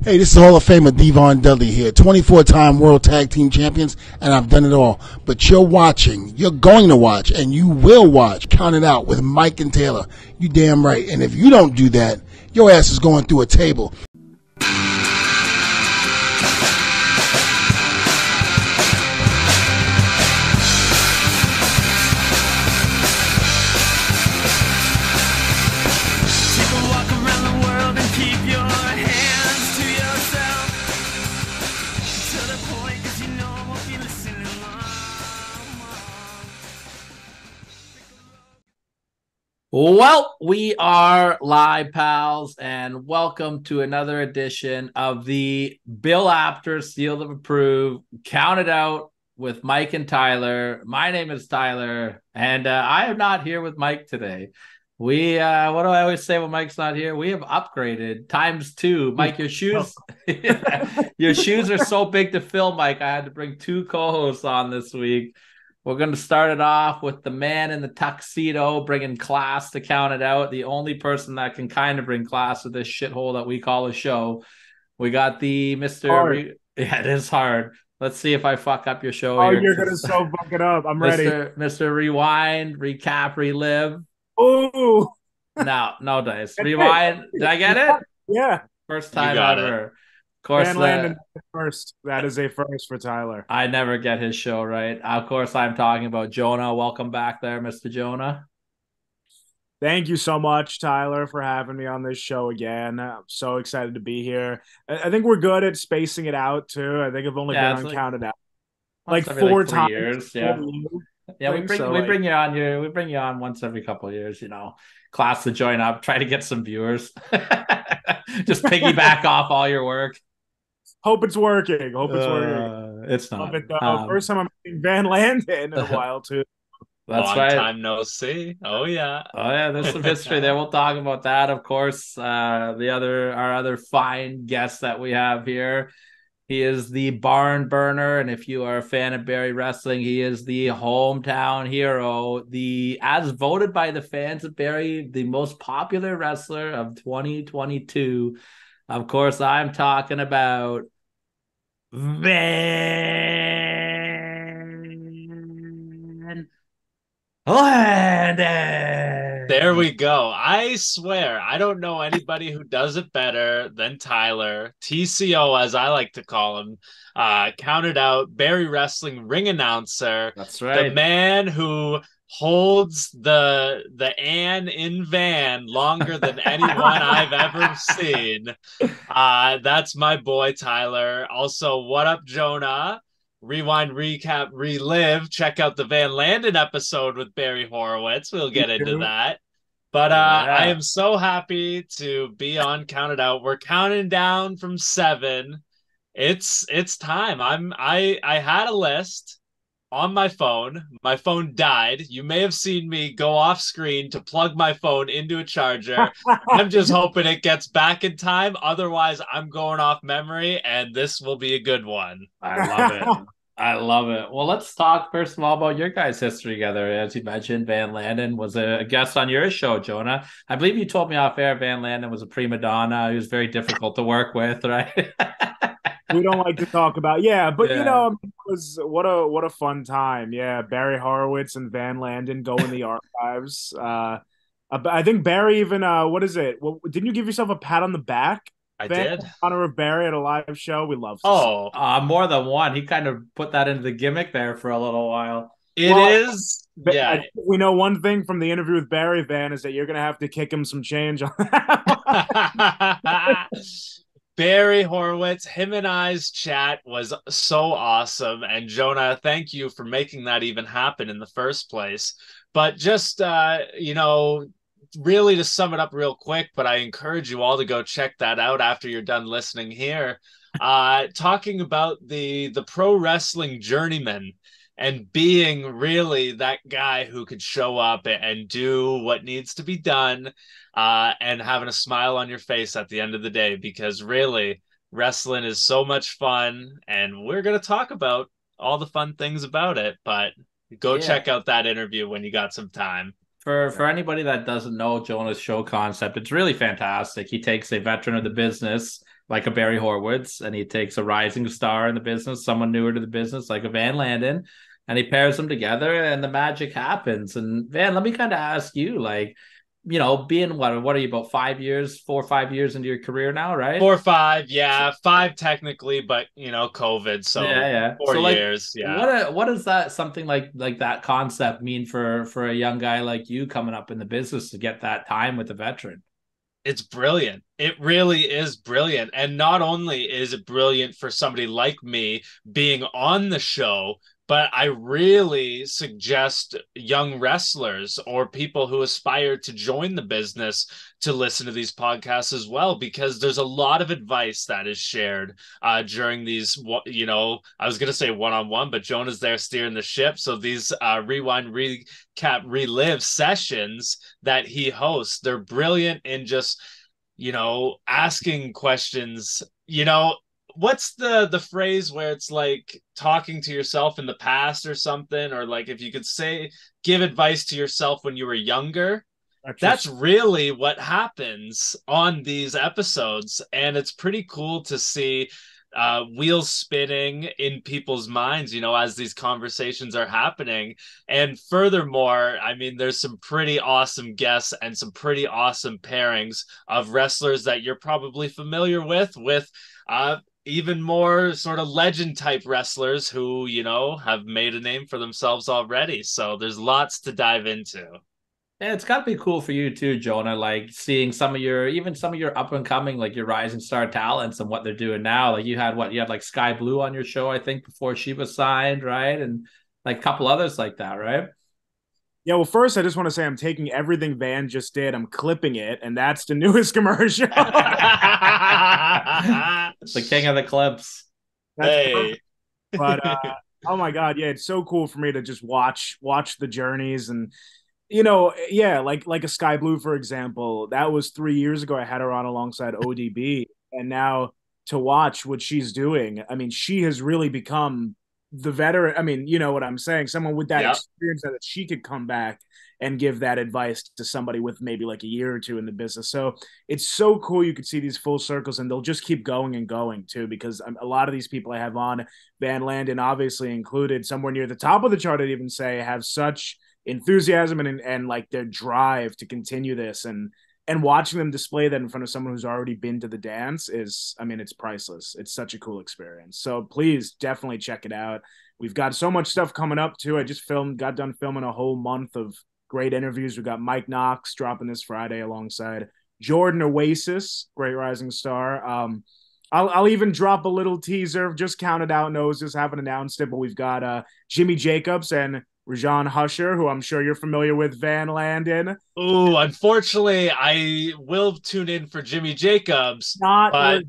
Hey, this is Hall of Famer Devon Dudley here, 24-time World Tag Team Champions, and I've done it all. But you're going to watch, and you will watch Count It Out with Mike and Taylor. You damn right. And if you don't do that, your ass is going through a table. Well, we are live, pals, and welcome to another edition of the Bill Apter Seal of Approve Count It Out with Mike and Tyler. My name is Tyler, and I am not here with Mike today. What do I always say when Mike's not here? We have upgraded ×2. Mike, your shoes, your shoes are so big to fill, Mike. I had to bring two co-hosts on this week. We're going to start it off with the man in the tuxedo bringing class to Count It Out. The only person that can kind of bring class to this shithole that we call a show. We got the Mr. Yeah, it is hard. Let's see if I fuck up your show here. You're going to so fuck it up. I'm ready. Mr. Rewind, Recap, Relive. Ooh. No dice. Rewind. Did I get it? Yeah. First time ever. Of course, Landon first. That is a first for Tyler. I never get his show right. Of course, I'm talking about Jonah. Welcome back there, Mr. Jonah. Thank you so much, Tyler, for having me on this show again. I'm so excited to be here. I think we're good at spacing it out, too. I think I've only been on Count It Out like 4 times. Years, yeah. We bring you on here. We bring you on once every couple of years, class to join up, try to get some viewers. Just piggyback off all your work. Hope it's working. It's not. First time I'm meeting Van Landon in a while, too. That's Long right. time no see. Oh yeah. There's some history there. We'll talk about that, of course. Our other fine guest that we have here. He is the barn burner, and if you are a fan of Barrie Wrestling, he is the hometown hero, as voted by the fans of Barrie, the most popular wrestler of 2022. Of course, I'm talking about Van Landon. There we go. I swear, I don't know anybody who does it better than Tyler, TCO as I like to call him. Count It Out, Barrie Wrestling ring announcer. That's right. The man who holds the Ann in Van longer than anyone I've ever seen. That's my boy Tyler. Also, what up, Jonah? Rewind, recap, relive. Check out the Van Landon episode with Barrie Horowitz. We'll get into that. But I am so happy to be on Count It Out. We're counting down from 7. It's time. I had a list on my phone. My phone died. You may have seen me go off screen to plug my phone into a charger. I'm just hoping it gets back in time. Otherwise, I'm going off memory, and this will be a good one. I love it. I love it. Well, let's talk first of all about your guys' history together. As you mentioned, Van Landon was a guest on your show, Jonah. I believe you told me off air Van Landon was a prima donna. He was very difficult to work with, right? We don't like to talk about, but it was what a fun time. Yeah, Barrie Horowitz and Van Landon go in the archives. I think Barrie even what is it? Well, didn't you give yourself a pat on the back? I did. In honor of Barrie at a live show. We love. More than one. He kind of put that into the gimmick there for a little while. It is. Yeah. We know one thing from the interview with Barrie, Van, is that you're gonna have to kick him some change on that. Barrie Horowitz, him and I's chat was so awesome. And Jonah, thank you for making that even happen in the first place. But just, really to sum it up real quick, but I encourage you all to go check that out after you're done listening here. Talking about the pro wrestling journeyman and being really that guy who could show up and do what needs to be done, and having a smile on your face at the end of the day, because really wrestling is so much fun, and we're going to talk about all the fun things about it, but go check out that interview when you got some time. For anybody that doesn't know Jonah's show concept, it's really fantastic. He takes a veteran of the business like a Barrie Horowitz, and he takes a rising star in the business, someone newer to the business, like a Van Landon, and he pairs them together, and the magic happens. And Van, let me kind of ask you, like, being what are you, about 5 years, 4 or 5 years into your career now, right? 4 or 5, yeah, 5 technically, but COVID, so Yeah. 4 years, yeah. What does that something like that concept mean for a young guy like you coming up in the business to get that time with a veteran? It's brilliant. It really is brilliant. And not only is it brilliant for somebody like me being on the show, but I really suggest young wrestlers or people who aspire to join the business to listen to these podcasts as well, because there's a lot of advice that is shared during these, I was going to say one-on-one, but Jonah's there steering the ship. So these rewind, recap, relive sessions that he hosts, they're brilliant in just, asking questions, what's the phrase where it's like talking to yourself in the past or something, or like if you could say give advice to yourself when you were younger. That's really what happens on these episodes, and it's pretty cool to see wheels spinning in people's minds, as these conversations are happening. And furthermore, I mean, there's some pretty awesome guests and some pretty awesome pairings of wrestlers that you're probably familiar with even more sort of legend type wrestlers who, have made a name for themselves already. So there's lots to dive into. Yeah, it's got to be cool for you too, Jonah, like seeing some of your up and coming, like your rising star talents and what they're doing now. Like you had like Sky Blue on your show, I think, before she was signed, right? And like a couple others like that, right? Yeah, well, first, I just want to say I'm taking everything Van just did, I'm clipping it, and that's the newest commercial. The king of the clips. Hey. But oh my God, yeah, it's so cool for me to just watch the journeys. And yeah, like a Sky Blue, for example, that was 3 years ago. I had her on alongside ODB, and now to watch what she's doing, I mean, she has really become the veteran. I mean, you know what I'm saying? Someone with that experience that she could come back and give that advice to somebody with maybe like a year or two in the business. So it's so cool. You could see these full circles, and they'll just keep going and going too, because a lot of these people I have on, Van Landon obviously included, somewhere near the top of the chart, I'd even say, have such enthusiasm and like their drive to continue this, and watching them display that in front of someone who's already been to the dance is, I mean, it's priceless. It's such a cool experience. So please definitely check it out. We've got so much stuff coming up too. I just got done filming a whole month of great interviews. We got Mike Knox dropping this Friday alongside Jordan Oasis, great rising star. I'll even drop a little teaser. Just counted out noses, haven't announced it, but we've got Jimmy Jacobs and Rajan Husher, who I'm sure you're familiar with, Van Landon. Oh, unfortunately, I will tune in for Jimmy Jacobs. Yeah,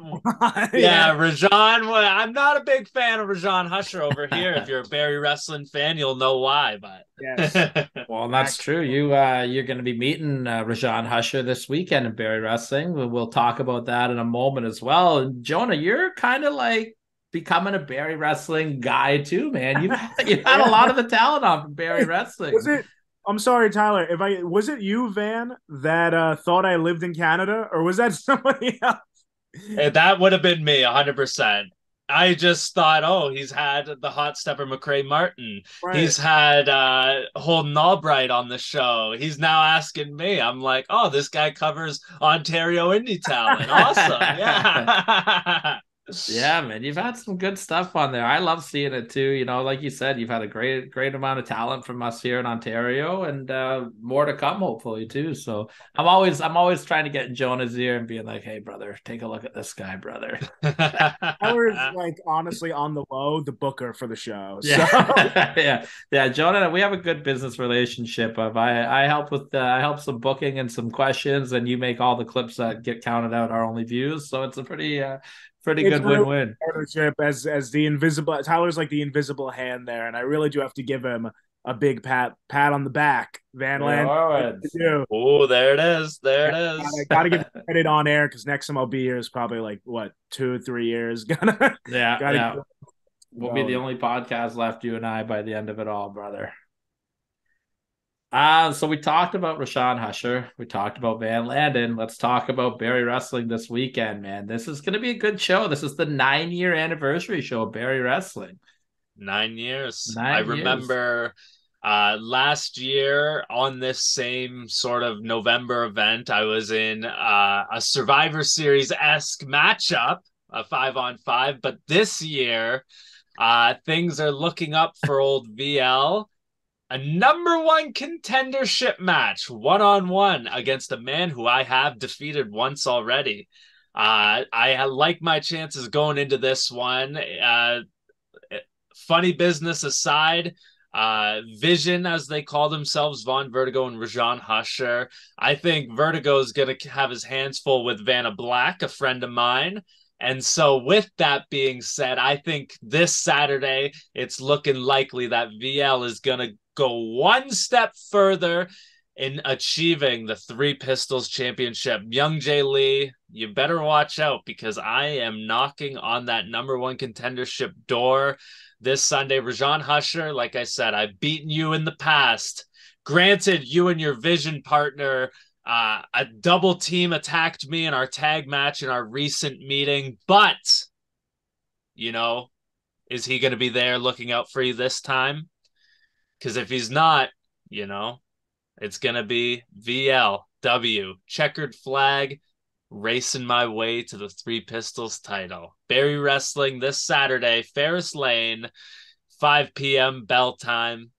Rajan. I'm not a big fan of Rajan Husher over here. If you're a Barrie Wrestling fan, you'll know why. But yes, well, that's true. You're going to be meeting Rajan Husher this weekend in Barrie Wrestling. We'll talk about that in a moment as well. And Jonah, you're kind of like becoming a Barrie Wrestling guy too, man. You've had a lot of the talent on from Barrie Wrestling. Was it? I'm sorry, Tyler. Was it you, Van, that thought I lived in Canada, or was that somebody else? That would have been me, 100%. I just thought, oh, he's had the hot stepper McCray Martin. Right. He's had Holden Albright on the show. He's now asking me. I'm like, oh, this guy covers Ontario indie talent. Awesome. Yeah. Yeah, man, you've had some good stuff on there. I love seeing it too. Like you said, you've had a great amount of talent from us here in Ontario, and more to come, hopefully too. So I'm always trying to get in Jonah's ear and being like, "Hey, brother, take a look at this guy, brother." Tyler's like honestly on the low, the booker for the show. Yeah, so. yeah. Jonah, we have a good business relationship. I help some booking and some questions, and you make all the clips that get counted out our only views. So it's a pretty good win-win partnership as the invisible. Tyler's like the invisible hand there, and I really do have to give him a big pat on the back. Van Landon. Oh, there it is. I gotta give credit on air, because next time I'll be here is probably like what 2 or 3 years. We'll be the only podcast left, you and I, by the end of it all, brother. So we talked about Rashawn Husher. We talked about Van Landon. Let's talk about Barrie Wrestling this weekend, man. This is going to be a good show. This is the 9-year anniversary show of Barrie Wrestling. 9 years. I 9 years. remember last year on this same sort of November event, I was in a Survivor Series-esque matchup, a 5-on-5. But this year, things are looking up for old VL. A #1 contendership match, one-on-one against a man who I have defeated once already. I like my chances going into this one. Funny business aside, Vision, as they call themselves, Von Vertigo and Rajan Husher. I think Vertigo is going to have his hands full with Vanna Black, a friend of mine. And so, with that being said, I think this Saturday it's looking likely that VL is going to go one step further in achieving the Three Pistols Championship. Young Jay Lee, you better watch out because I am knocking on that #1 contendership door this Sunday. Rajan Husher, like I said, I've beaten you in the past. Granted, you and your Vision partner, a double team attacked me in our tag match in our recent meeting, but, is he going to be there looking out for you this time? Because if he's not, it's going to be VLW, checkered flag, racing my way to the Three Pistols title. Barrie Wrestling this Saturday, Ferris Lane, 5 p.m. bell time.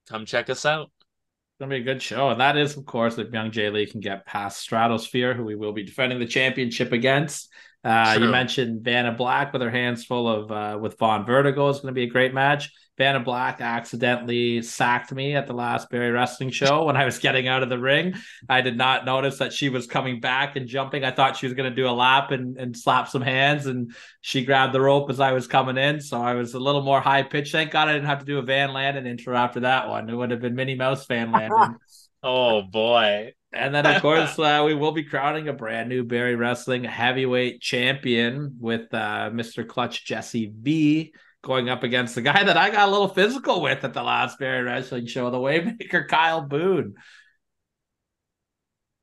Come check us out. It's going to be a good show. And that is, of course, if Young Jay Lee can get past Stratosphere, who we will be defending the championship against. You mentioned Vanna Black with her hands full of with Von Vertigo. It's going to be a great match. Vanna Black accidentally sacked me at the last Barrie Wrestling show when I was getting out of the ring. I did not notice that she was coming back and jumping. I thought she was going to do a lap and slap some hands, and she grabbed the rope as I was coming in. So I was a little more high pitched. Thank God I didn't have to do a Van Landon intro after that one. It would have been Minnie Mouse Van Landon. Oh, boy. And then, of course, we will be crowning a brand new Barrie Wrestling heavyweight champion with Mr. Clutch Jesse V going up against the guy that I got a little physical with at the last Barrie Wrestling show, the Waymaker Kyle Boone.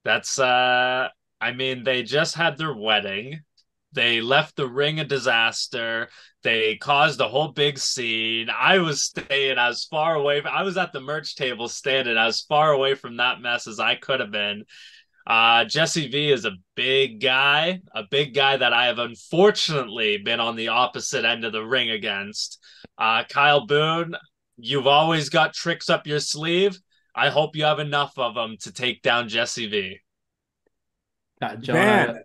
That's, they just had their wedding. They left the ring a disaster. They caused a whole big scene. I was staying as far away. I was at the merch table standing as far away from that mess as I could have been. Jesse V is a big guy that I have unfortunately been on the opposite end of the ring against. Kyle Boone, you've always got tricks up your sleeve. I hope you have enough of them to take down Jesse V. Jonah.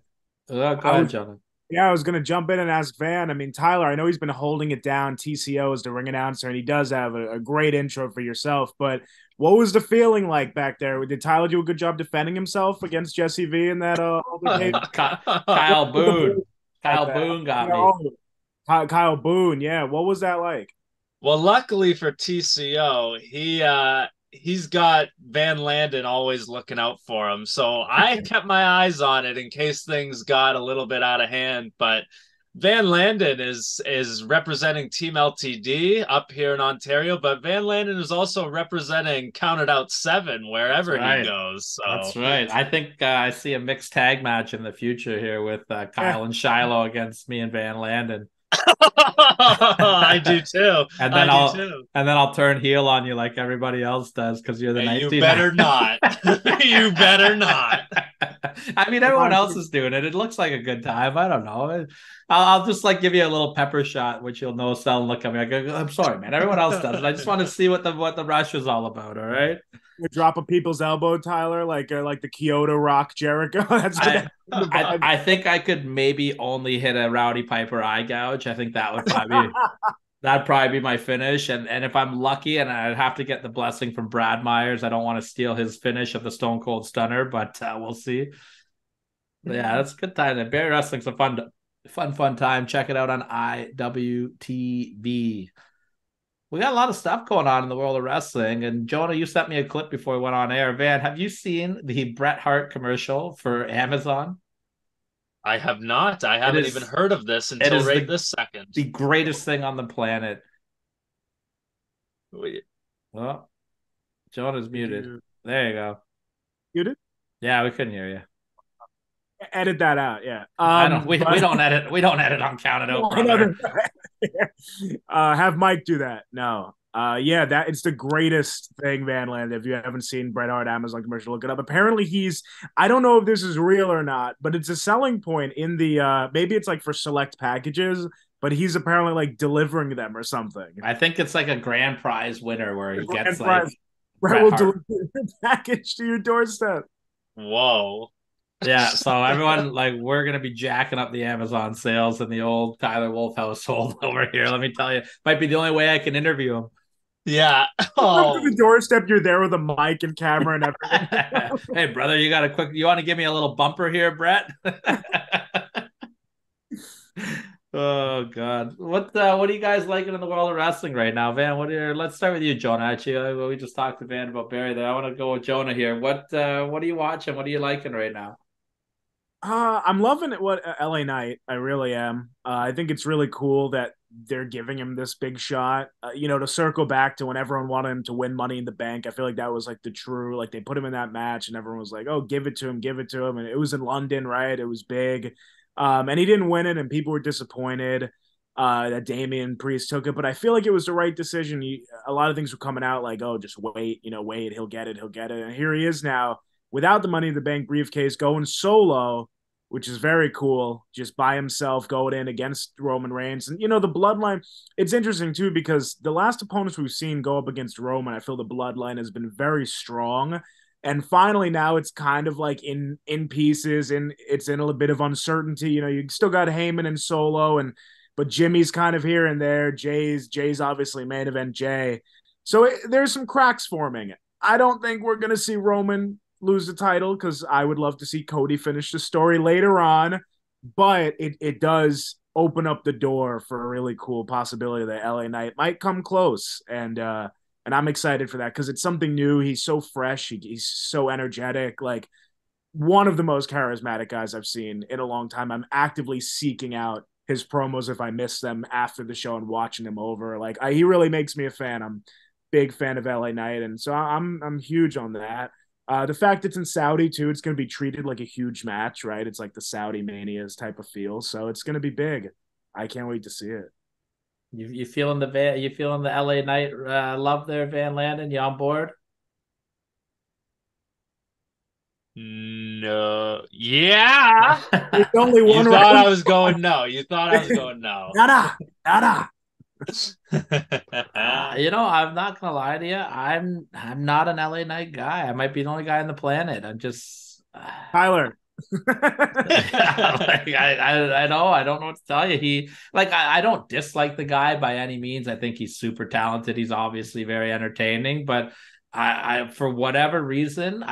Go ahead, Jonah. Yeah, I was going to jump in and ask Van. I mean, Tyler, I know he's been holding it down. TCO is the ring announcer, and he does have a great intro for yourself. But what was the feeling like back there? Did Tyler do a good job defending himself against Jesse V in that altercation? Kyle Boone. Kyle Boone got me. Kyle Boone, yeah. What was that like? Well, luckily for TCO, he's got Van Landon always looking out for him. So I kept my eyes on it in case things got a little bit out of hand. But Van Landon is representing Team LTD up here in Ontario, but Van Landon is also representing Counted Out 7 wherever he goes. So. That's right. I think I see a mixed tag match in the future here with Kyle and Shiloh against me and Van Landon. I do too. And then I'll turn heel on you like everybody else does because you're the 19. You better not. You better not. I mean, everyone else is doing it. It looks like a good time. I don't know. I'll just give you a little pepper shot, which you'll know. Sell and look at me. I go, I'm sorry, man. Everyone else does it. I just want to see what the rush is all about. All right. You drop a people's elbow, Tyler, like the Kyoto Rock Jericho. I think I could maybe only hit a Rowdy Piper eye gouge. I think that would probably be my finish. And if I'm lucky, and I'd have to get the blessing from Brad Myers, I don't want to steal his finish of the Stone Cold Stunner, but we'll see. But yeah, that's a good time. Barrie Wrestling's a fun time. Check it out on IWTV. We got a lot of stuff going on in the world of wrestling. And Jonah, you sent me a clip before we went on air. Van, have you seen the Bret Hart commercial for Amazon? I have not. I haven't even heard of this until this second. The greatest thing on the planet. Wait. Well, Jonah's muted. There you go. Muted? Yeah, we couldn't hear you. Edit that out. Yeah. I don't. We don't edit. We don't edit on Count It Out, brother. Have Mike do that. No. Yeah, that it's the greatest thing, Van Land. If you haven't seen Bret Hart Amazon commercial, look it up. Apparently, I don't know if this is real or not, but it's a selling point in the. Maybe it's like for select packages, but he's apparently like delivering them or something. I think it's like a grand prize winner where he gets prize. like Bret will deliver the package to your doorstep. Whoa. Yeah, so everyone, like, we're gonna be jacking up the Amazon sales in the old Tyler Wolf household over here. Let me tell you, might be the only way I can interview him. Yeah. Oh. To the doorstep, you're there with a mic and camera and everything. Hey, brother, you want to give me a little bumper here, Brett? Oh God, what are you guys liking in the world of wrestling right now, Van? Let's start with you, Jonah. Actually, we just talked to Van about Barrie there. I want to go with Jonah here. What are you watching? What are you liking right now? I'm loving it. What LA Knight, I really am. I think it's really cool that they're giving him this big shot. To circle back to when everyone wanted him to win Money in the Bank, I feel like that was like the true. Like they put him in that match, and everyone was like, "Oh, give it to him, give it to him." And it was in London, right? It was big, and he didn't win it, and people were disappointed that Damian Priest took it. But I feel like it was the right decision. A lot of things were coming out like, "Oh, just wait, wait, he'll get it." And here he is now without the Money in the Bank briefcase, going solo, which is very cool, just by himself going in against Roman Reigns. And, the bloodline, it's interesting, too, because the last opponents we've seen go up against Roman, I feel the bloodline has been very strong. And finally, now it's kind of like in pieces, and it's in a bit of uncertainty. You still got Heyman and Solo, but Jimmy's kind of here and there. Jay's obviously main event Jay. So there's some cracks forming. I don't think we're going to see Roman lose the title because I would love to see Cody finish the story later on, but it does open up the door for a really cool possibility that LA Knight might come close, and I'm excited for that because it's something new. He's so fresh, he's so energetic, like one of the most charismatic guys I've seen in a long time. I'm actively seeking out his promos if I miss them after the show and watching them over. Like he really makes me a fan. I'm a big fan of LA Knight, and so I'm huge on that. The fact it's in Saudi too, it's going to be treated like a huge match, right? It's like the Saudi Manias type of feel, so it's going to be big. I can't wait to see it. You feeling the LA Knight love there, Van Landon? You on board? No. Yeah. There's only one. You thought I was going no. You thought I was going no. Nada. I'm not gonna lie to you. I'm not an LA Knight guy. I might be the only guy on the planet. I'm just Tyler. I know. I don't know what to tell you. I don't dislike the guy by any means. I think he's super talented. He's obviously very entertaining, but I for whatever reason,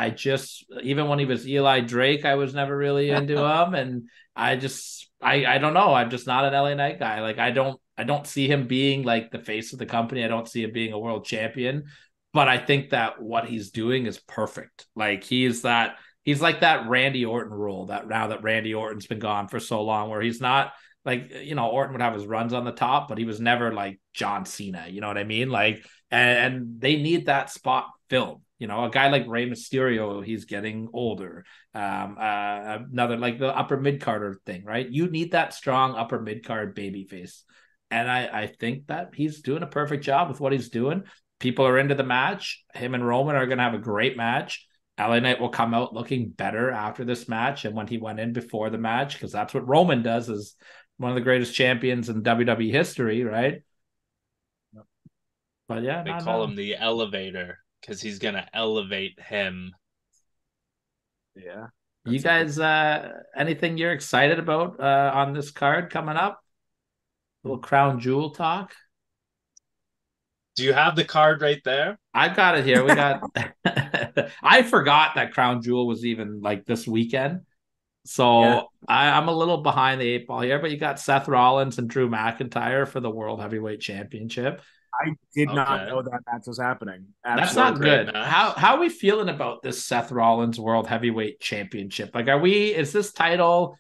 even when he was Eli Drake, I was never really into him, and I don't know. I'm just not an LA Knight guy. Like I don't see him being like the face of the company. I don't see him being a world champion, but I think that what he's doing is perfect. Like he's like that Randy Orton role that now that Randy Orton's been gone for so long, where he's not like, Orton would have his runs on the top, but he was never like John Cena. You know what I mean? Like, and they need that spot filled. A guy like Rey Mysterio, he's getting older. Another like the upper mid carder thing, right? You need that strong upper mid card baby face. And I think that he's doing a perfect job with what he's doing. People are into the match. Him and Roman are going to have a great match. LA Knight will come out looking better after this match and when he went in before the match, because that's what Roman does, is one of the greatest champions in WWE history, right? But yeah, they call him the elevator because he's going to elevate him. Yeah. You guys, anything you're excited about on this card coming up? A little crown jewel talk. Do you have the card right there? I got it here. We got. I forgot that crown jewel was even like this weekend, so yeah. I'm a little behind the eight ball here. But you got Seth Rollins and Drew McIntyre for the World Heavyweight Championship. I did not know that match was happening. Absolutely. That's not good. How are we feeling about this Seth Rollins World Heavyweight Championship? Like, is this title?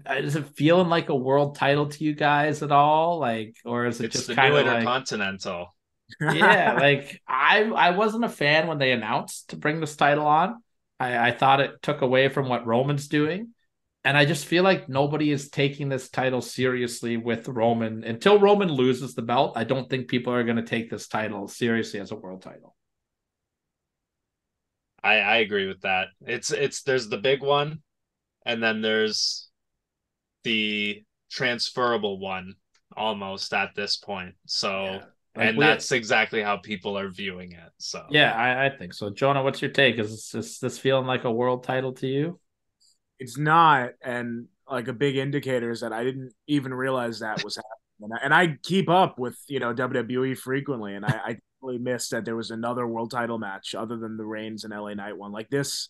Is it feeling like a world title to you guys at all? Like, or is it it's just the kind new of Intercontinental? Yeah, like I wasn't a fan when they announced to bring this title on. I thought it took away from what Roman's doing. And I just feel like nobody is taking this title seriously with Roman. Until Roman loses the belt, I don't think people are going to take this title seriously as a world title. I agree with that. It's there's the big one, and then there's the transferable one almost at this point. So, Yeah. Like and that's exactly how people are viewing it. So, yeah, I think so. Jonah, what's your take? Is this feeling like a world title to you? It's not, and like a big indicator is that I didn't even realize that was happening. And I keep up with WWE frequently, and I totally missed that there was another world title match other than the Reigns and LA Knight one. Like this,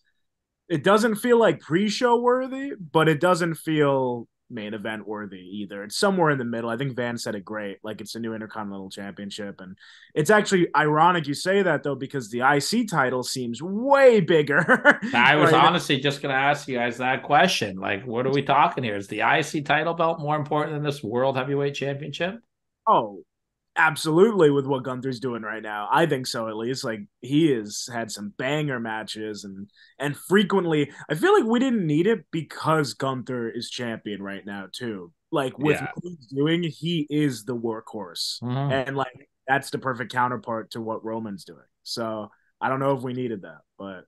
it doesn't feel like pre-show worthy, but it doesn't feel main event worthy either. It's somewhere in the middle. I think Van said it great. Like it's a new Intercontinental Championship, and it's actually ironic you say that though because the IC title seems way bigger. I was right honestly just going to ask you guys that question. Like, what are we talking here? Is the IC title belt more important than this World Heavyweight Championship? Oh, absolutely with what Gunther's doing right now. I think so at least. Like he has had some banger matches and frequently I feel like we didn't need it because Gunther is champion right now too. Like with yeah. what he's doing, he is the workhorse. Mm-hmm. And like that's the perfect counterpart to what Roman's doing. So I don't know if we needed that, but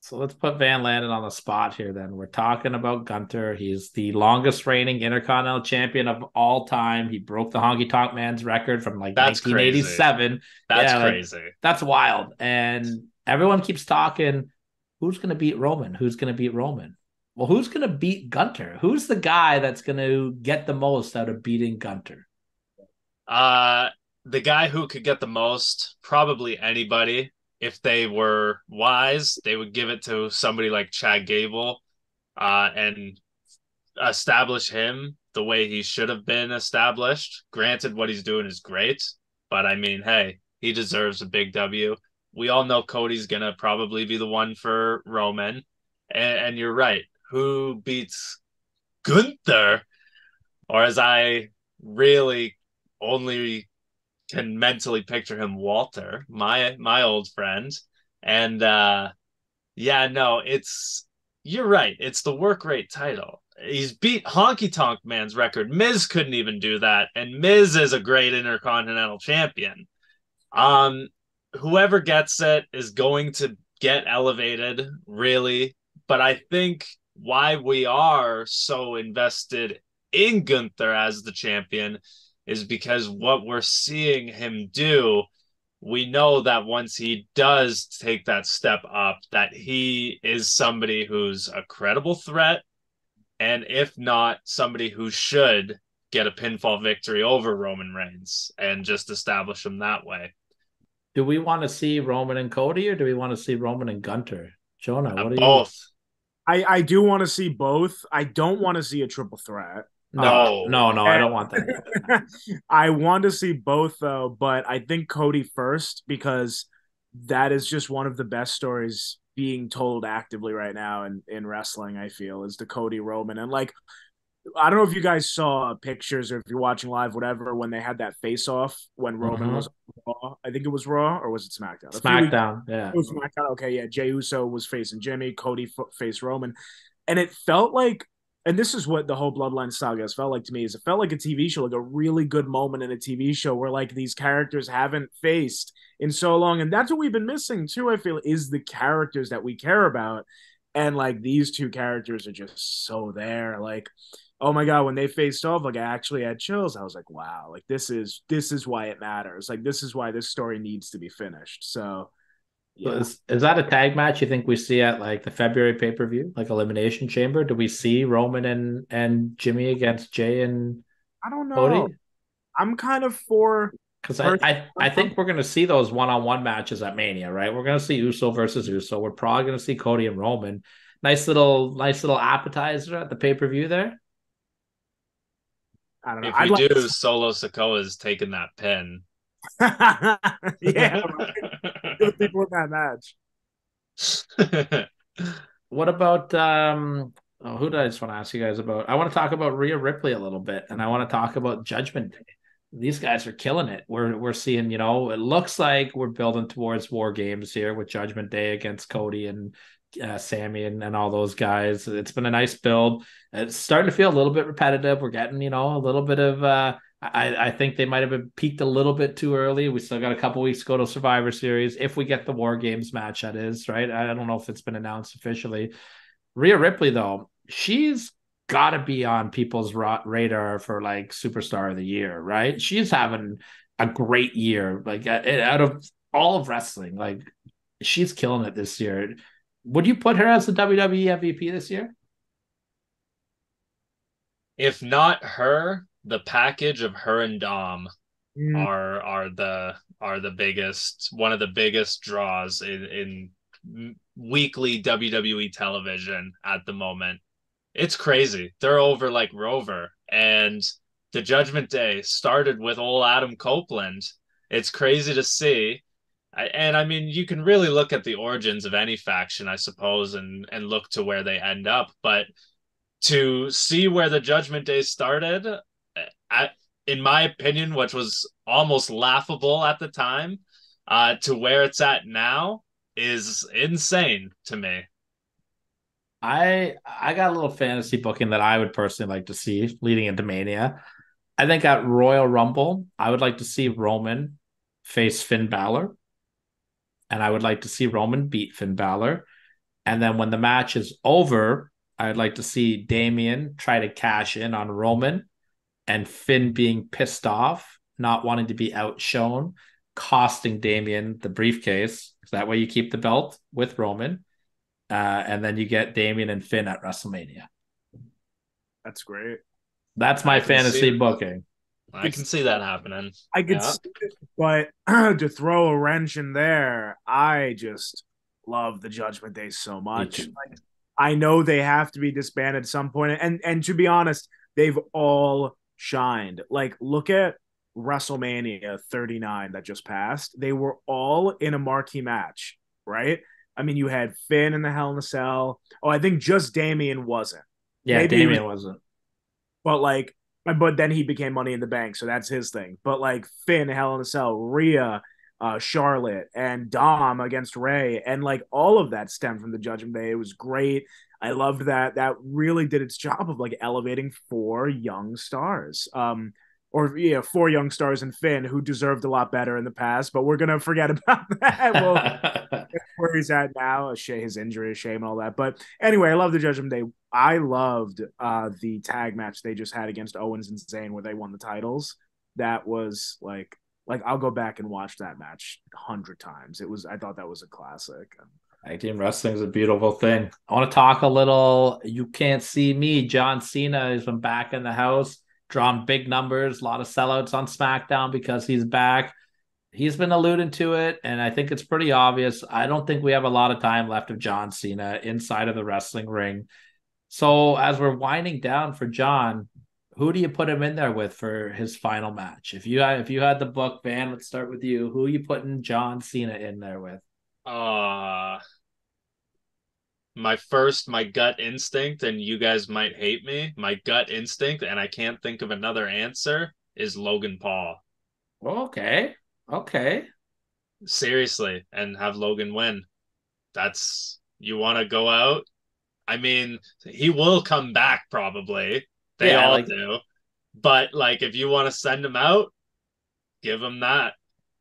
So let's put Van Landon on the spot here then. We're talking about Gunther. He's the longest reigning Intercontinental Champion of all time. He broke the Honky Tonk Man's record from like That's 1987. That's Yeah, crazy. like that's wild. And everyone keeps talking, who's going to beat Roman? Who's going to beat Roman? Well, who's going to beat Gunther? Who's the guy that's going to get the most out of beating Gunther? Uh, the guy who could get the most, probably anybody. If they were wise, they would give it to somebody like Chad Gable, and establish him the way he should have been established. Granted, what he's doing is great, but I mean, hey, he deserves a big W. We all know Cody's gonna probably be the one for Roman, and you're right. Who beats Gunther? Or as I really only can mentally picture him, Walter, my old friend. And yeah, no, it's you're right. It's the work rate title. He's beat Honky Tonk Man's record. Miz couldn't even do that, and Miz is a great Intercontinental Champion. Um, whoever gets it is going to get elevated, really. But I think why we are so invested in Gunther as the champion is because what we're seeing him do, we know that once he does take that step up, that he is somebody who's a credible threat, and if not, somebody who should get a pinfall victory over Roman Reigns and just establish him that way. Do we want to see Roman and Cody or do we want to see Roman and Gunther? Jonah, what do you? Both. I do want to see both. I don't want to see a triple threat. No, I don't want that. I want to see both though, but I think Cody first because that is just one of the best stories being told actively right now in wrestling. I feel is the Cody Roman and like I don't know if you guys saw pictures or if you're watching live, whatever, when they had that face off when Roman was Raw. I think it was Raw or was it SmackDown? SmackDown, yeah. It was SmackDown. Okay, yeah. Jey Uso was facing Jimmy, Cody faced Roman. And it felt like, and this is what the whole Bloodline saga has felt like to me, is it felt like a TV show, like a really good moment in a TV show where like these characters haven't faced in so long. And that's what we've been missing too, I feel, is the characters that we care about. And like these two characters are just so there. Like, oh my god, when they faced off, like I actually had chills. I was like, wow, like this is why it matters. Like this is why this story needs to be finished. So yeah. Is that a tag match you think we see at like the February pay-per-view, like Elimination Chamber? Do we see Roman and Jimmy against Jay and I don't know. Cody? I'm kind of for because I think we're gonna see those one-on-one matches at Mania, right? We're gonna see Uso versus Uso. We're probably gonna see Cody and Roman. Nice little appetizer at the pay-per-view there. I don't know. If we do, Solo Sikoa is taking that pin. Yeah, good people in that match. What about who did I just want to ask you guys about? I want to talk about Rhea Ripley a little bit, and I want to talk about Judgment Day. these guys are killing it. We're seeing, it looks like we're building towards War Games here with Judgment Day against Cody and Sammy and all those guys. It's been a nice build. It's starting to feel a little bit repetitive. We're getting, a little bit of I think they might have been peaked a little bit too early. We still got a couple weeks to go to Survivor Series. If we get the War Games match, that is, right? I don't know if it's been announced officially. Rhea Ripley, though, she's got to be on people's radar for like Superstar of the Year, right? She's having a great year, like out of all of wrestling. Like, she's killing it this year. Would you put her as the WWE MVP this year? If not her, the package of her and Dom are the biggest, one of the biggest draws in weekly WWE television at the moment. It's crazy. They're over like Rover, and the Judgment Day started with old Adam Copeland. It's crazy to see. And I mean, you can really look at the origins of any faction, I suppose, and look to where they end up. But to see where the Judgment Day started, in my opinion, which was almost laughable at the time, to where it's at now is insane to me. I got a little fantasy booking that I would personally like to see leading into Mania. I think at Royal Rumble, I would like to see Roman face Finn Balor. And I would like to see Roman beat Finn Balor. And then when the match is over, I'd like to see Damian try to cash in on Roman and Finn being pissed off, not wanting to be outshone, costing Damian the briefcase. That way you keep the belt with Roman. And then you get Damian and Finn at WrestleMania. That's great. That's my fantasy booking. I can see that happening. I could see it, but to throw a wrench in there, I just love the Judgment Day so much. Like, I know they have to be disbanded at some point, and to be honest, they've all shined. Like, look at WrestleMania 39 that just passed. They were all in a marquee match, right? I mean, you had Finn in the Hell in a Cell. Oh, I think just Damian wasn't. Yeah, maybe Damian wasn't. But then he became Money in the Bank, so that's his thing. But like Finn, Hell in a Cell, Rhea, Charlotte, and Dom against Ray, and like all of that stemmed from the Judgment Day. It was great. I loved that. That really did its job of like elevating four young stars. Four young stars in Finn who deserved a lot better in the past, but we're gonna forget about that. Well, where he's at now, his injury, a shame, and all that. But anyway, I love the Judgment Day. I loved the tag match they just had against Owens and Zayn where they won the titles. That was like I'll go back and watch that match 100 times. I thought that was a classic. Tag team wrestling is a beautiful thing. I want to talk a little. You can't see me. John Cena has been back in the house, drawn big numbers, a lot of sellouts on SmackDown because he's back. He's been alluding to it, and I think it's pretty obvious. I don't think we have a lot of time left of John Cena inside of the wrestling ring. So as we're winding down for John, who do you put him in there with for his final match? If you had the book, Van, let's start with you. Who are you putting John Cena in there with? My gut instinct, and you guys might hate me, my gut instinct, and I can't think of another answer, is Logan Paul. Okay. Seriously, and have Logan win. You want to go out? I mean, he will come back probably. They all do. But like, if you want to send him out, give him that.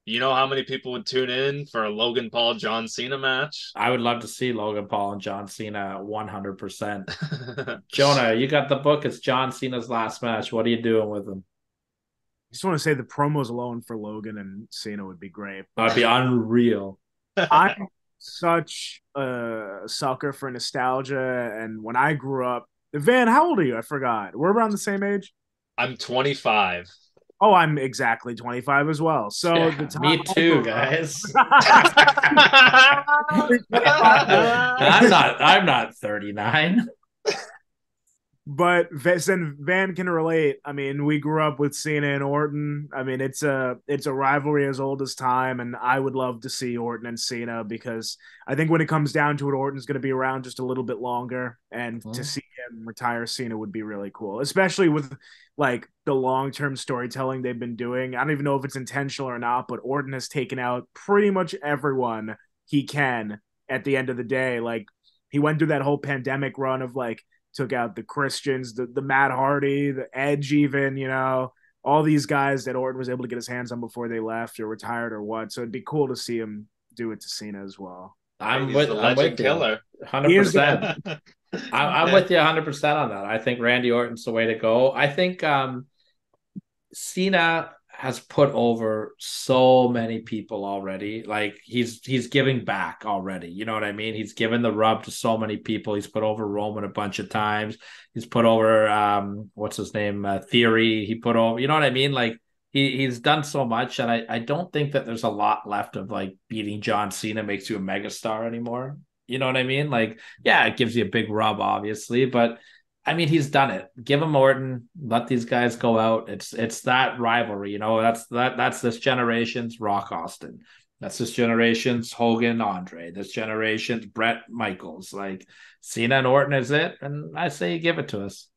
You know how many people would tune in for a Logan Paul John Cena match? I would love to see Logan Paul and John Cena 100%. Jonah, you got the book. It's John Cena's last match. What are you doing with him? I just want to say the promos alone for Logan and Cena would be great. That'd be unreal. I'm such a sucker for nostalgia, and when I grew up, Van, how old are you? I forgot. We're around the same age. I'm 25. Oh, I'm exactly 25 as well. So yeah, me too, guys. I'm not 39. But since Van can relate, I mean, we grew up with Cena and Orton. I mean, it's a rivalry as old as time, and I would love to see Orton and Cena because I think when it comes down to it, Orton's going to be around just a little bit longer, and to see him retire Cena would be really cool, especially with like the long-term storytelling they've been doing. I don't even know if it's intentional or not, but Orton has taken out pretty much everyone he can at the end of the day. Like he went through that whole pandemic run of like took out the Christians, the Matt Hardy, the Edge, even, all these guys that Orton was able to get his hands on before they left or retired or what. So it'd be cool to see him do it to Cena as well. I'm He's the legend you. killer. 100%. I'm with you 100% on that. I think Randy Orton's the way to go. I think Cena has put over so many people already. Like he's giving back already. You know what I mean? He's given the rub to so many people. He's put over Roman a bunch of times. He's put over what's his name? Theory. He put over, you know what I mean? Like he's done so much, and I don't think that there's a lot left of like beating John Cena makes you a megastar anymore. You know what I mean? Like, yeah, it gives you a big rub, obviously, but I mean, he's done it. Give him Orton. Let these guys go out. It's that rivalry, That's this generation's Rock Austin. That's this generation's Hogan Andre. This generation's Brett Michaels. Like Cena and Orton is it, and I say you give it to us.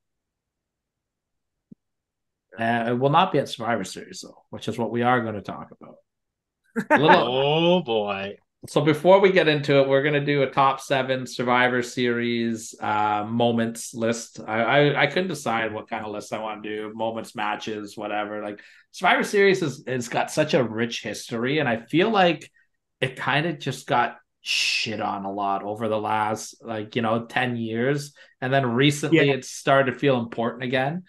It will not be at Survivor Series though, which is what we are going to talk about. Oh boy. So before we get into it, we're going to do a top 7 Survivor Series moments list. I couldn't decide what kind of list I want to do. Moments, matches, whatever. Like Survivor Series has got such a rich history, and I feel like it kind of just got shit on a lot over the last 10 years. And then recently it's started to feel important again.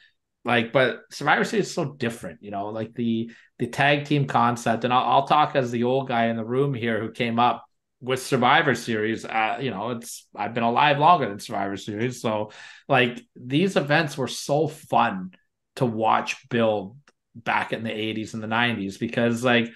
But Survivor Series is so different, like the tag team concept. And I'll talk as the old guy in the room here who came up with Survivor Series. I've been alive longer than Survivor Series, so like these events were so fun to watch build back in the 80s and the 90s because like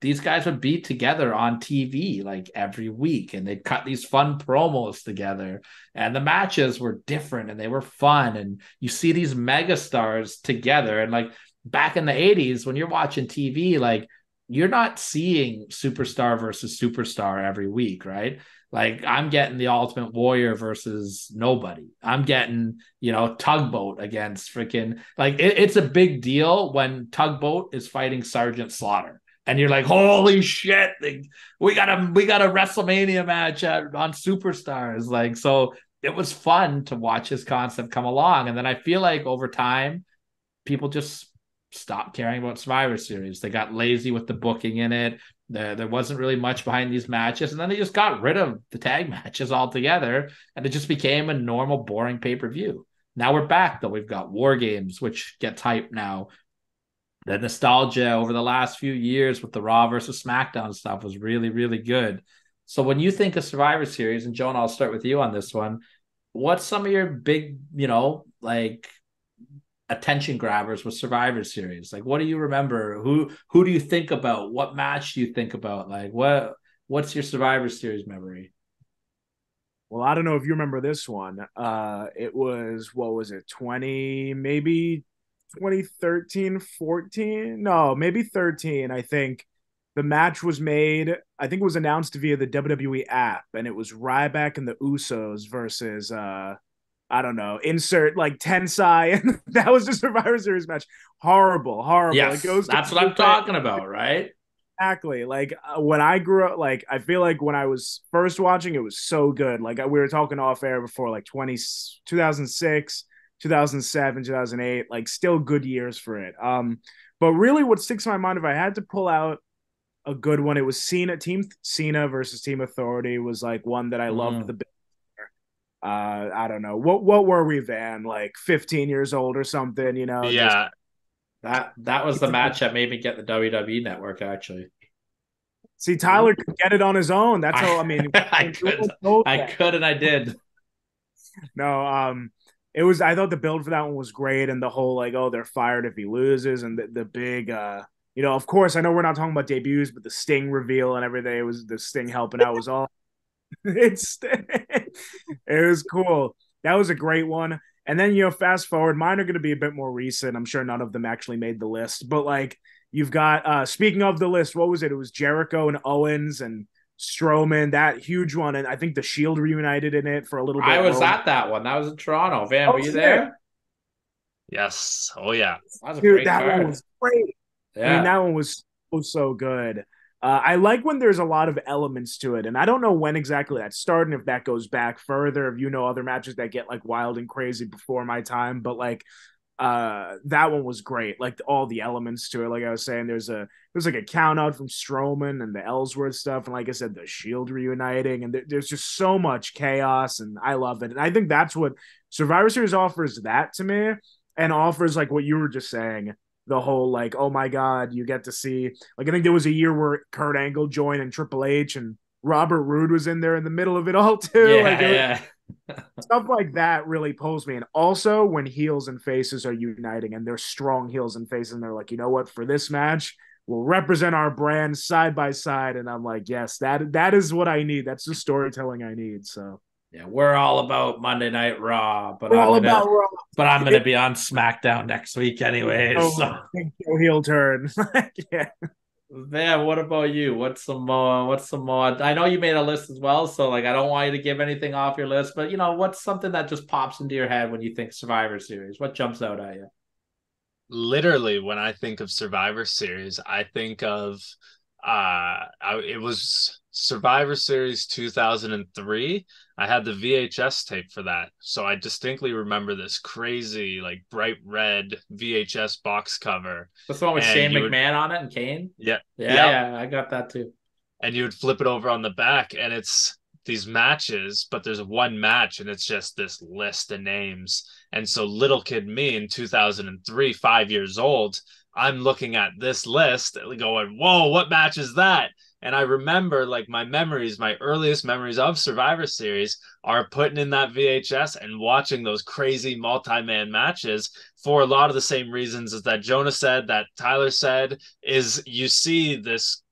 these guys would be together on TV like every week and they'd cut these fun promos together and the matches were different and they were fun and you see these mega stars together and like back in the 80s when you're watching TV like you're not seeing superstar versus superstar every week, right? Like I'm getting the Ultimate Warrior versus nobody. I'm getting, Tugboat against freaking like it's a big deal when Tugboat is fighting Sergeant Slaughter. And you're like, holy shit! Like, we got a WrestleMania match on Superstars. Like, so it was fun to watch this concept come along. And then I feel like over time, people just stopped caring about Survivor Series. They got lazy with the booking in it. There wasn't really much behind these matches, and then they just got rid of the tag matches altogether, and it just became a normal, boring pay-per-view. Now we're back though. We've got War Games, which gets hype now. The nostalgia over the last few years with the Raw versus SmackDown stuff was really, really good. So when you think of Survivor Series, and Jonah, I'll start with you on this one. What's some of your big, like attention grabbers with Survivor Series? Like, what do you remember? Who do you think about? What match do you think about? Like, what's your Survivor Series memory? Well, I don't know if you remember this one. It was, what was it, 2013, 14? No, maybe 13, I think. The match was made, I think it was announced via the WWE app, and it was Ryback and the Usos versus, I don't know, insert like Tensai, and that was the Survivor Series match. Horrible. Yes, that's what I'm talking about, right? Exactly. Like when I grew up, like I feel like when I was first watching, it was so good. Like we were talking off air before, like 2006, 2007, 2008, like still good years for it. But really what sticks in my mind, if I had to pull out a good one, it was Team Cena versus Team Authority was like one that I loved the bit. I don't know. What were we, Van? Like 15 years old or something, Yeah. That was the match that made me get the WWE network, actually. See, Tyler could get it on his own. That's how, I mean. I could and I did. No, I thought the build for that one was great. And the whole, like, oh, they're fired if he loses. And the big, of course, I know we're not talking about debuts, but the Sting reveal and everything, it was the Sting helping out was all. It was cool. That was a great one. And then, fast forward, mine are going to be a bit more recent. I'm sure none of them actually made the list, but like you've got, speaking of the list, what was it? It was Jericho and Owens and Strowman, that huge one. And I think the Shield reunited in it for a little bit. I was at that one. That was in Toronto. Van, Oh, were you shit. there? Yes. Oh yeah. That was a Dude, great that card. one was great. Yeah. I mean, that one was so good. I like when there's a lot of elements to it, and I don't know when exactly that started, if that goes back further, if other matches that get like wild and crazy before my time, but like that one was great. Like all the elements to it. Like I was saying, there's like a count out from Strowman and the Ellsworth stuff, and like I said, the Shield reuniting, and there's just so much chaos, and I love it. And I think that's what Survivor Series offers that to me, and offers like what you were just saying, the whole like, oh my god, you get to see, like, I think there was a year where Kurt Angle joined and Triple H and Robert Roode was in there in the middle of it all too. Yeah, like yeah. Stuff like that really pulls me in. Also, when heels and faces are uniting and they're strong heels and faces, and they're like, you know what, for this match, we'll represent our brand side by side. And I'm like, yes, that is what I need. That's the storytelling I need. So yeah, we're all about Monday Night Raw, but we're all about Raw. But I'm gonna be on SmackDown next week anyways. So. Big heel turn. Yeah. Man, what about you? What's some more? I know you made a list as well, so like I don't want you to give anything off your list, but what's something that just pops into your head when you think Survivor Series? What jumps out at you? Literally, when I think of Survivor Series, I think of it was Survivor Series 2003. I had the VHS tape for that, so I distinctly remember this crazy, like, bright red VHS box cover. That's the one with And Shane you would- McMahon on it and Kane. Yeah, Yeah, I got that too. and you would flip it over on the back, and it's these matches, but there's one match, and it's just this list of names. And so little kid me in 2003, 5 years old, I'm looking at this list going, whoa, what match is that? And I remember, like, my earliest memories of Survivor Series are putting in that VHS and watching those crazy multi-man matches for a lot of the same reasons as that Jonah said, that Tyler said, is you see this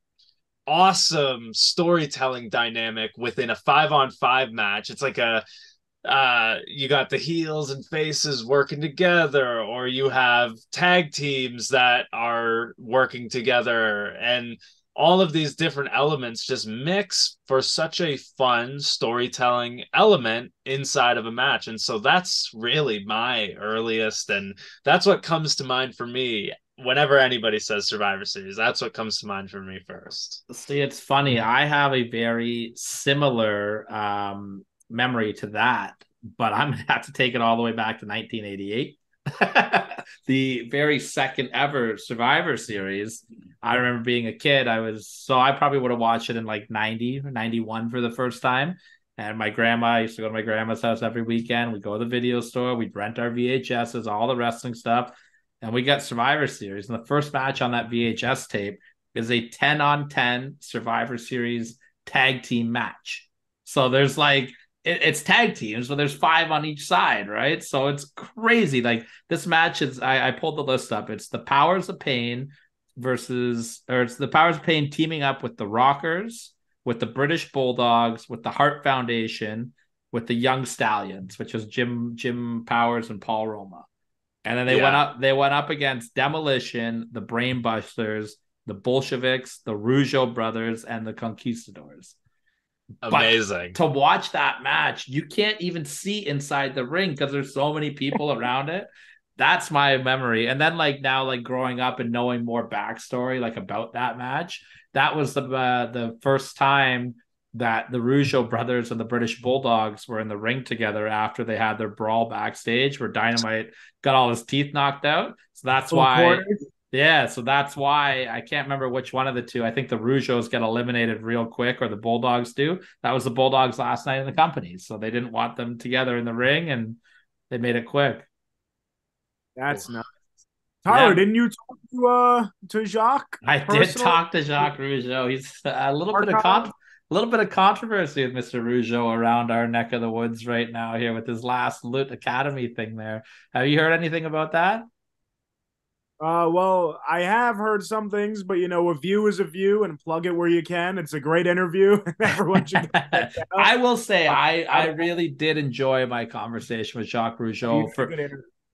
awesome storytelling dynamic within a 5-on-5 match. It's like you got the heels and faces working together, or you have tag teams that are working together, and all of these different elements just mix for such a fun storytelling element inside of a match. And so that's really my earliest, and that's what comes to mind for me whenever anybody says Survivor Series. That's what comes to mind for me first. See, it's funny. I have a very similar memory to that, but I'm gonna have to take it all the way back to 1988. The very second ever Survivor Series. I remember being a kid. I probably would have watched it in like 90 or 91 for the first time. And I used to go to my grandma's house every weekend. We'd go to the video store, we'd rent our VHSs, all the wrestling stuff, and we got Survivor Series. And the first match on that VHS tape is a 10-on-10 Survivor Series tag team match. So there's like, it's tag teams, but there's 5 on each side, right? So it's crazy. Like, this match is, I pulled the list up. It's the Powers of Pain it's the Powers of Pain teaming up with the Rockers, with the British Bulldogs, with the Hart Foundation, with the Young Stallions, which was Jim Powers and Paul Roma. And then they went up against Demolition, the Brainbusters, the Bolsheviks, the Rougeau brothers, and the Conquistadors. Amazing. But to watch that match, you can't even see inside the ring because there's so many people around it. That's my memory. And then like now, like growing up and knowing more backstory like about that match, that was the first time that the Rougeau brothers and the British Bulldogs were in the ring together after they had their brawl backstage where Dynamite got all his teeth knocked out. So that's why. Yeah, so that's why I can't remember which one of the two. I think the Rougeaus get eliminated real quick, or the Bulldogs do. That was the Bulldogs' last night in the company, so they didn't want them together in the ring, and they made it quick. That's nice. Tyler, didn't you talk to Jacques? I did talk to Jacques Rougeau. He's a little bit of controversy with Mr. Rougeau around our neck of the woods right now here with his last Loot Academy thing there. Have you heard anything about that? Well, I have heard some things, but a view is a view, and plug it where you can. It's a great interview. Everyone should go check it out. I will say I really did enjoy my conversation with Jacques Rougeau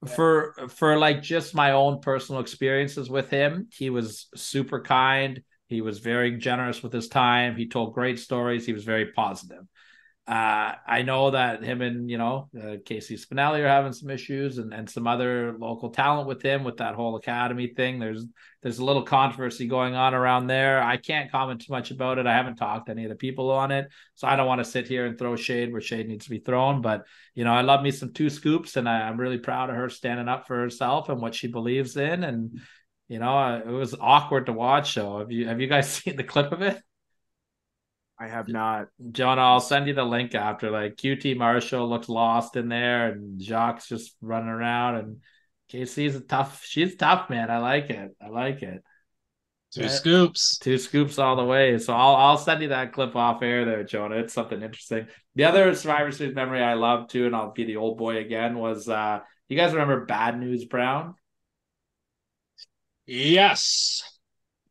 for like just my own personal experiences with him. He was super kind. He was very generous with his time. He told great stories. He was very positive. I know that him and Casey Spinelli are having some issues, and some other local talent with him with that whole academy thing. There's a little controversy going on around there. I can't comment too much about it. I haven't talked to any of the people on it, so I don't want to sit here and throw shade where shade needs to be thrown. But I love me some Two Scoops, and I'm really proud of her standing up for herself and what she believes in. And it was awkward to watch. So have you guys seen the clip of it? I have not. Jonah, I'll send you the link after. Like QT Marshall looks lost in there, and Jacques just running around, and Casey's she's tough, man. I like it. I like it. Two scoops. Two scoops all the way. So I'll send you that clip off air there, Jonah. It's something interesting. The other Survivor Series memory I love too, and I'll be the old boy again, was you guys remember Bad News Brown? Yes.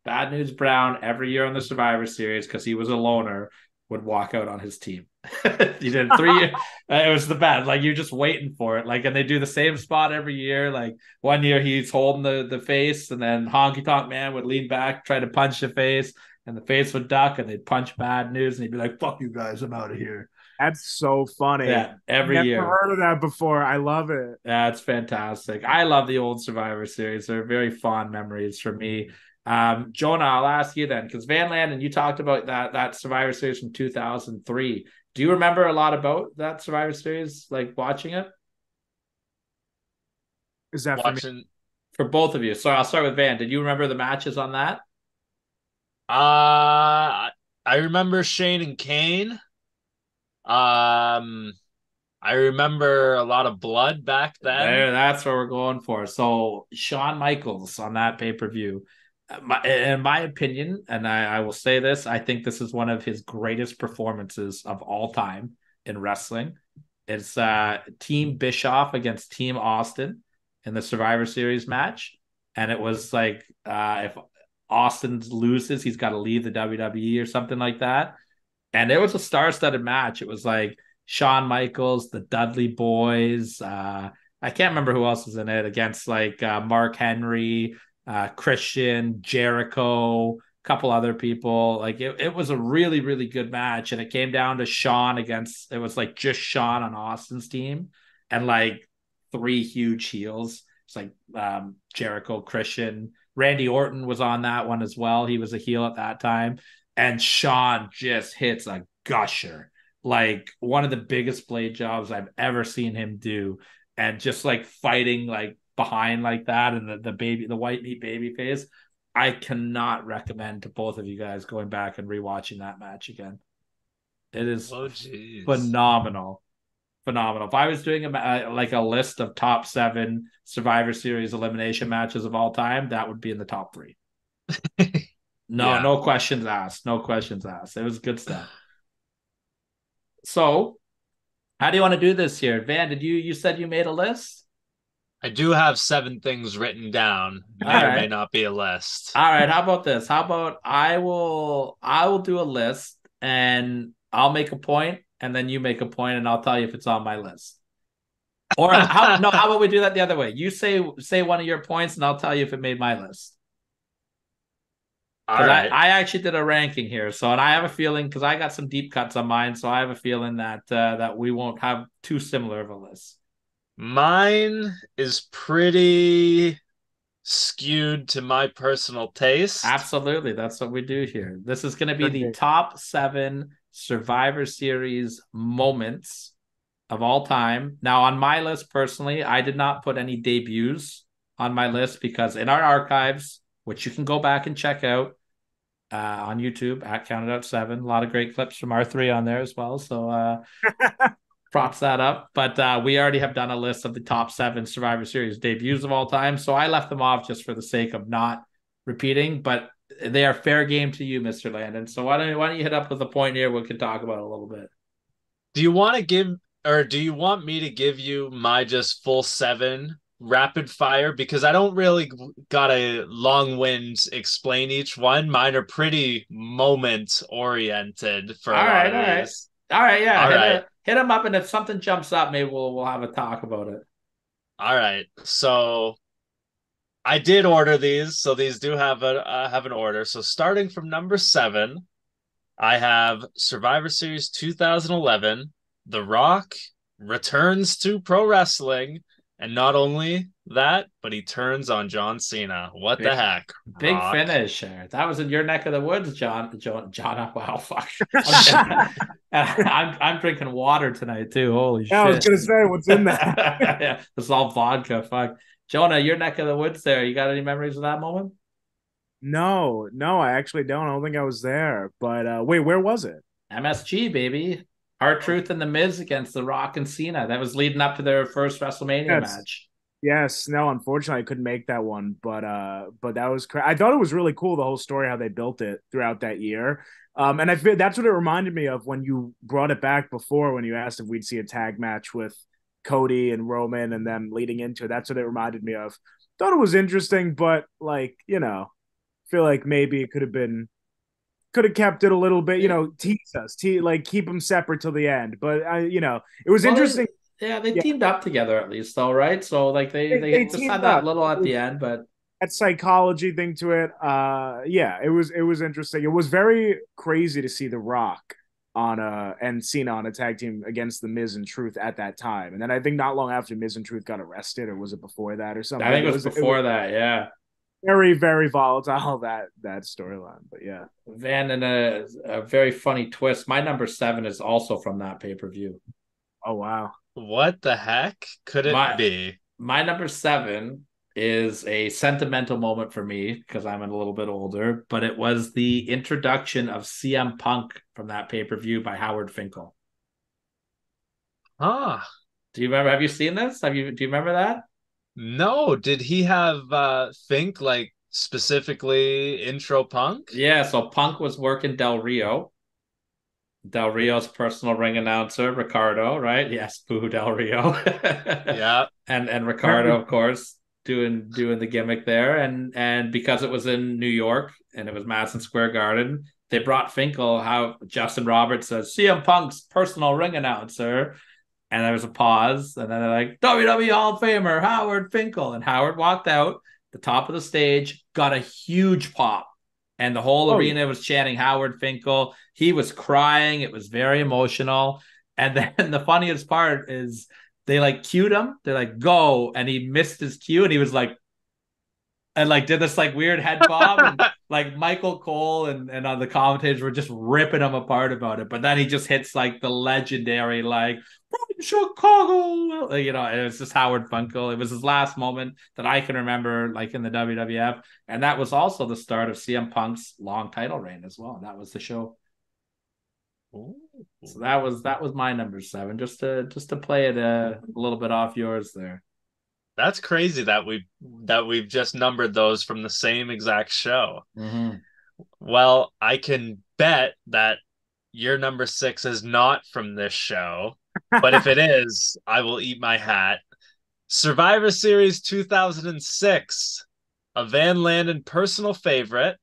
Bad News Brown every year on the Survivor Series, because he was a loner, would walk out on his team. He did 3 years. It was the best. Like, you're just waiting for it. Like, and they do the same spot every year. Like, one year he's holding the face, and then Honky Tonk Man would lean back, try to punch the face, and the face would duck, and they'd punch Bad News, and he'd be like, "Fuck you guys, I'm out of here." That's so funny. Yeah, every year. Never heard of that before. I love it. That's fantastic. I love the old Survivor Series. They're very fond memories for me. Jonah, I'll ask you then, because Van Landon, you talked about that Survivor Series from 2003. Do you remember a lot about that Survivor Series, like watching it? Is that for both of you? So I'll start with Van. Did you remember the matches on that? I remember Shane and Kane. I remember a lot of blood back then. That's what we're going for. So Shawn Michaels on that pay-per-view, in my opinion, and I will say this, I think this is one of his greatest performances of all time in wrestling. It's Team Bischoff against Team Austin in the Survivor Series match. And it was like, if Austin loses, he's got to leave the WWE or something like that. And it was a star-studded match. It was like Shawn Michaels, the Dudley Boys. I can't remember who else was in it, against like Mark Henry, Christian, Jericho, a couple other people. Like it was a really, really good match. And it came down to Shawn against, it was like just Shawn on Austin's team, and like 3 huge heels. It's like Jericho, Christian, Randy Orton was on that one as well. He was a heel at that time. And Shawn just hits a gusher, like one of the biggest blade jobs I've ever seen him do. And just like fighting like behind like that, and the white meat baby face. I cannot recommend to both of you guys going back and rewatching that match again. It is phenomenal. Phenomenal. If I was doing a list of top 7 Survivor Series elimination matches of all time, that would be in the top 3. No questions asked. No questions asked. It was good stuff. So, how do you want to do this here? Van, you said you made a list? I do have 7 things written down. May or may not be a list. All right. How about this? How about I will do a list, and I'll make a point, and then you make a point, and I'll tell you if it's on my list. Or how about we do that the other way? You say one of your points, and I'll tell you if it made my list. All right. I actually did a ranking here, and I have a feeling, because I got some deep cuts on mine, so I have a feeling that we won't have too similar of a list. Mine is pretty skewed to my personal taste. Absolutely, that's what we do here. This is going to be the top 7 Survivor Series moments of all time. Now, on my list personally, I did not put any debuts on my list, because in our archives, which you can go back and check out on YouTube at Counted Out 7. A lot of great clips from R3 on there as well. So props that up. But we already have done a list of the top 7 Survivor Series debuts of all time. So I left them off just for the sake of not repeating. But they are fair game to you, Mr. Landon. So why don't you hit up with a point here we can talk about a little bit. Do you want me to give you my just full 7 rapid fire because I don't really got a long wind explain each one. Mine are pretty moment oriented for a All lot right, of all right, these. all right. Yeah, All right. hit him up, and if something jumps up, maybe we'll have a talk about it. All right. So I did order these, so these do have an order. So starting from number 7, I have Survivor Series 2011. The Rock returns to pro wrestling, and not only that, but he turns on John Cena. What the Big, heck, big Rock? finish. That was in your neck of the woods, John. Wow, fuck. I'm drinking water tonight too. Holy Yeah, I was shit. gonna say, what's in that? Yeah, it's all vodka. Fuck. Jonah, your neck of the woods there. You got any memories of that moment? No, I actually don't. I don't think I was there. But wait, where was it? MSG, baby. R-Truth and The Miz against The Rock and Cena. That was leading up to their first WrestleMania Yes. match. Yes, no, unfortunately I couldn't make that one, but that was I thought it was really cool, the whole story, how they built it throughout that year. And I feel that's what it reminded me of when you brought it back before, when you asked if we'd see a tag match with Cody and Roman and then leading into it. That's what it reminded me of. Thought it was interesting, but like, feel like maybe it could have kept it a little bit, tease us, like keep them separate till the end. But it was Well, interesting. they Yeah, teamed up together at least, though, right? So like they they just had teamed that up. little at the end, but That psychology thing to it. Yeah, it was interesting. It was very crazy to see The Rock on and Cena on a tag team against the Miz and Truth at that time. And then I think not long after Miz and Truth got arrested, or was it before that or I something? think it was It was before that. Yeah, very, very volatile, that storyline. But yeah. Van, and a very funny twist. My number 7 is also from that pay-per-view. Oh wow. What the heck could it My be? my number 7 is a sentimental moment for me because I'm a little bit older, but it was the introduction of CM Punk from that pay-per-view by Howard Finkel. Ah, Do you remember? Have you seen this? Do you remember that? no. Did he have think like specifically intro Punk? Yeah, so Punk was working Del Rio. Del Rio's personal ring announcer, Ricardo, right? Yes, boo Del Rio. Yeah. And Ricardo, of course, doing the gimmick there. And because it was in New York and it was Madison Square Garden, they brought Finkel, how Justin Roberts says, CM Punk's personal ring announcer. And there was a pause, and then they're like, WWE Hall of Famer, Howard Finkel. And Howard walked out the top of the stage, got a huge pop. And the whole arena was chanting Howard Finkel. He was crying. It was very emotional. And then the funniest part is they like cued him. They're like, go. And he missed his cue. And he was like, and like did this like weird head bob. And like Michael Cole and on the commentators were just ripping him apart about it. But then he just hits like the legendary, like, Chicago, it was just Howard Finkel. It was his last moment that I can remember, like in the WWF, and that was also the start of CM Punk's long title reign as well. That was the show. Ooh. So that was my number 7, just to play it a little bit off yours there. That's crazy that we've just numbered those from the same exact show. Mm-hmm. Well, I can bet that your number 6 is not from this show, but if it is, I will eat my hat. Survivor Series 2006, a Van Landon personal favorite.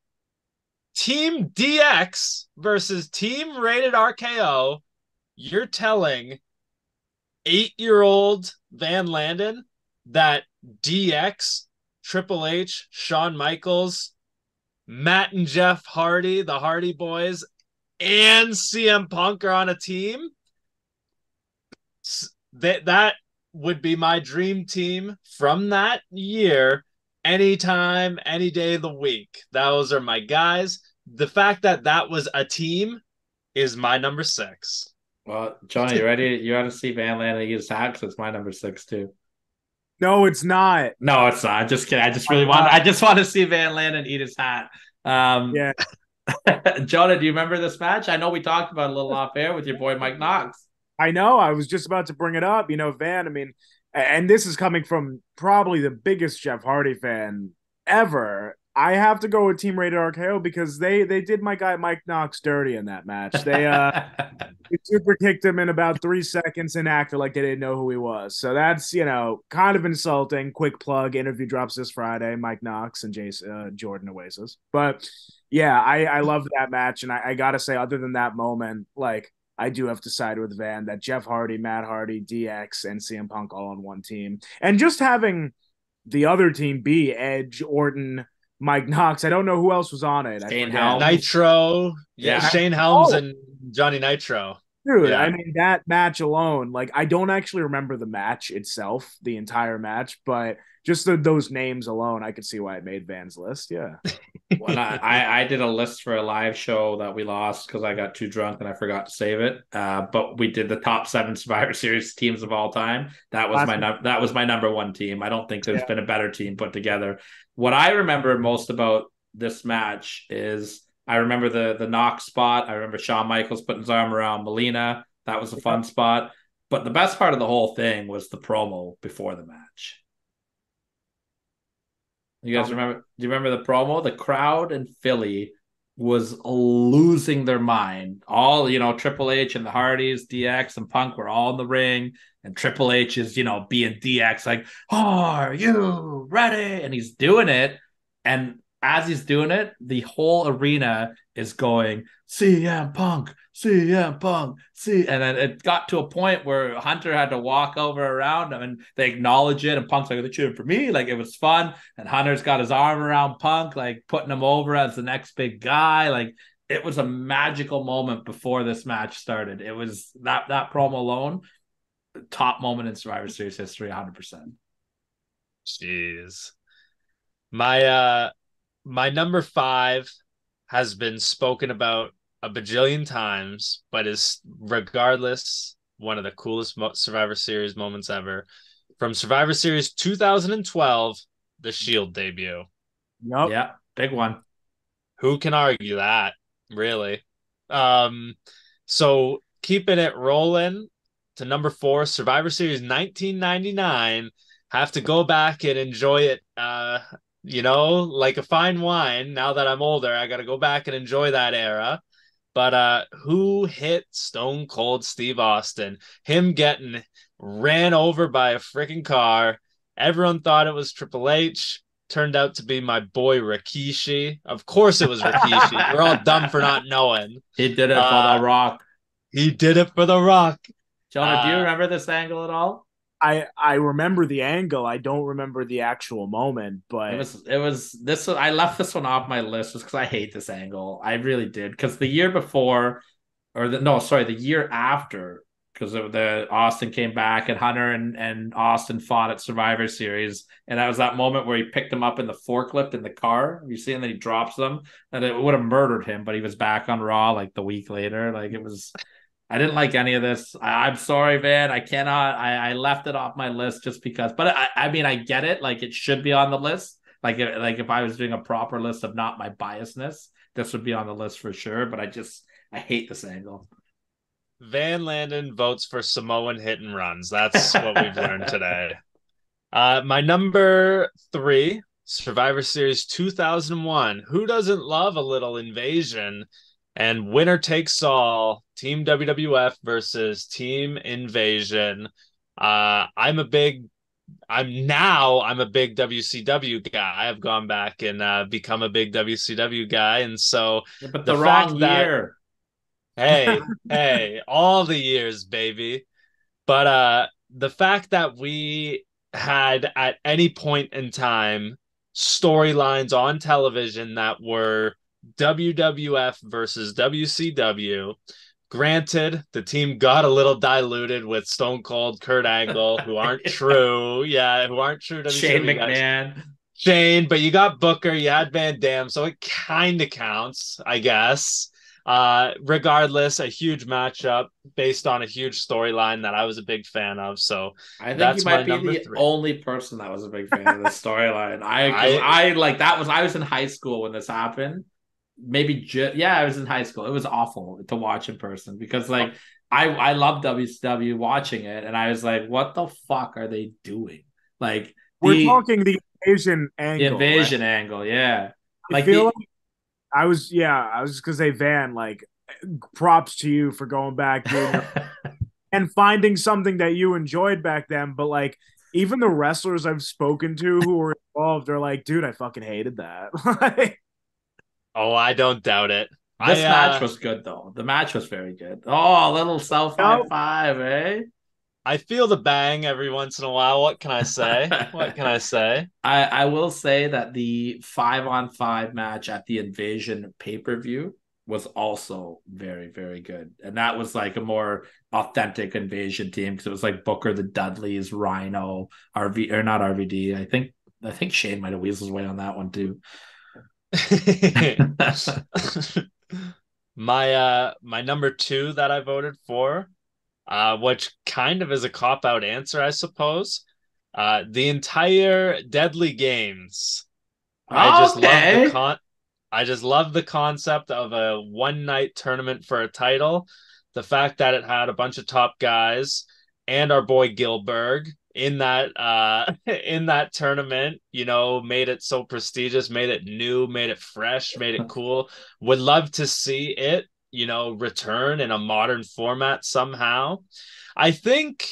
Team DX versus Team Rated RKO. You're telling 8-year-old Van Landon that DX, Triple H, Shawn Michaels, Matt and Jeff Hardy, the Hardy Boys, and CM Punk are on a team? That would be my dream team from that year, anytime, any day of the week. Those are my guys. The fact that that was a team is my number 6. Well, Johnny, you ready? You want to see Van Landon eat his hat? Because it's my number 6 too. No, it's not. No, it's not. Just kidding. I just want to see Van Landon eat his hat. Yeah. Jonah, do you remember this match? I know we talked about it a little off air with your boy Mike Knox. I know. I was just about to bring it up. Van, I mean, and this is coming from probably the biggest Jeff Hardy fan ever. I have to go with Team Rated RKO because they did my guy Mike Knox dirty in that match. They super kicked him in about 3 seconds and acted like they didn't know who he was. So that's kind of insulting. Quick plug: interview drops this Friday. Mike Knox and Jordan Oasis. But yeah, I love that match, and I gotta say, other than that moment, like I do have to side with Van that Jeff Hardy, Matt Hardy, DX, and CM Punk all on one team, and just having the other team be Edge, Orton, Mike Knox. I don't know who else was on it. Shane I Helms. Nitro. Yeah, Shane Helms and Johnny Nitro. Dude, yeah. I mean, that match alone, like, I don't actually remember the match itself, the entire match, but just those names alone, I could see why it made Van's list. Yeah. When I did a list for a live show that we lost because I got too drunk and I forgot to save it. But we did the top 7 Survivor Series teams of all time. That was my number one team. I don't think there's been a better team put together. What I remember most about this match is I remember the knock spot. I remember Shawn Michaels putting his arm around Melina. That was a fun spot. But the best part of the whole thing was the promo before the match. You guys remember? Do you remember the promo? The crowd in Philly was losing their mind. All, Triple H and the Hardys, DX and Punk were all in the ring. And Triple H is, being DX like, are you ready? And he's doing it. And as he's doing it, the whole arena is going, CM Punk, CM Punk, see. And then it got to a point where Hunter had to walk over around him and they acknowledge it. And Punk's like, they're cheering for me. Like, it was fun. And Hunter's got his arm around Punk, like putting him over as the next big guy. Like, it was a magical moment before this match started. It was that promo alone, top moment in Survivor Series history, 100%. Jeez. My number 5 has been spoken about a bajillion times, but is regardless one of the coolest Survivor Series moments ever. From Survivor Series 2012, the Shield debut. Yep. Yeah, big one. Who can argue that, really? So keeping it rolling to number 4, Survivor Series 1999. Have to go back and enjoy it, like a fine wine. Now that I'm older, I got to go back and enjoy that era. But who hit Stone Cold Steve Austin? Him getting ran over by a freaking car. Everyone thought it was Triple H. Turned out to be my boy Rikishi. Of course it was Rikishi. We're all dumb for not knowing. He did it for The Rock. He did it for The Rock. Jonah, do you remember this angle at all? I remember the angle. I don't remember the actual moment, but it was this. I left this one off my list just because I hate this angle. I really did, because the year before, the year after, because the Austin came back and Hunter and Austin fought at Survivor Series, and that was that moment where he picked him up in the forklift in the car. You see, and then he drops them, and it would have murdered him, but he was back on Raw like the week later. Like, it was. I didn't like any of this. I'm sorry, Van. I cannot. I left it off my list just because. But I mean, I get it. Like, it should be on the list. Like if I was doing a proper list of not my biasness, this would be on the list for sure. But I hate this angle. Van Landon votes for Samoan hit and runs. That's what we've learned today. My number 3, Survivor Series 2001. Who doesn't love a little invasion? And winner takes all, Team WWF versus Team Invasion. I'm a big WCW guy. I've gone back and become a big WCW guy. And so but the wrong year. Hey, all the years, baby. But the fact that we had at any point in time storylines on television that were WWF versus WCW. Granted, the team got a little diluted with Stone Cold, Kurt Angle, who aren't true. Yeah, who aren't true WCW Shane McMahon. Guys. Shane, but you got Booker, you had Van Dam, so it kind of counts, I guess. Regardless, a huge matchup based on a huge storyline that I was a big fan of. So I think you might be the 3. Only person that was a big fan of the storyline. I like that was I was in high school when this happened. I was in high school. It was awful to watch in person because I loved WCW watching it, and I was like, what the fuck are they doing? Like, we're talking the invasion angle. The invasion angle, yeah. I feel like I was just gonna say, Van, like, props to you for going back, doing your and finding something that you enjoyed back then. But like, even the wrestlers I've spoken to who were involved are like, dude, I fucking hated that. Like, Oh, I don't doubt it. This match was good, though. The match was very good. Oh, a little South High Five, eh? I feel the bang every once in a while. What can I say? What can I say? I will say that the 5-on-5 match at the Invasion pay-per-view was also very, very good. And that was like a more authentic Invasion team because it was like Booker, the Dudleys, Rhino, RV, or not RVD. I think Shane might have weaseled his way on that one too. My number 2 that I voted for, which kind of is a cop-out answer, I suppose. The entire Deadly Games. I just love the concept of a one-night tournament for a title. The fact that it had a bunch of top guys and our boy Gilbert in that in that tournament, made it so prestigious, made it new, made it fresh, made it cool. Would love to see it, return in a modern format somehow. I think,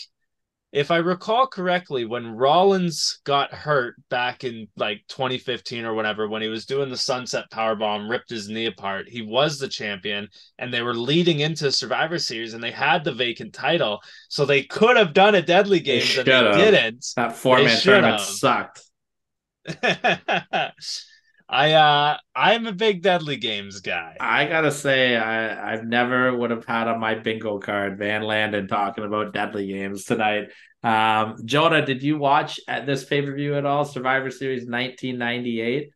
if I recall correctly, when Rollins got hurt back in like 2015 or whatever, when he was doing the sunset powerbomb, ripped his knee apart, he was the champion, and they were leading into Survivor Series, and they had the vacant title, so they could have done a Deadly Games, and they didn't. That 4-man tournament sucked. I'm a big Deadly Games guy. I gotta say, I've never would have had on my bingo card Van Landon talking about Deadly Games tonight. Jonah, did you watch at this pay-per-view at all? Survivor Series 1998?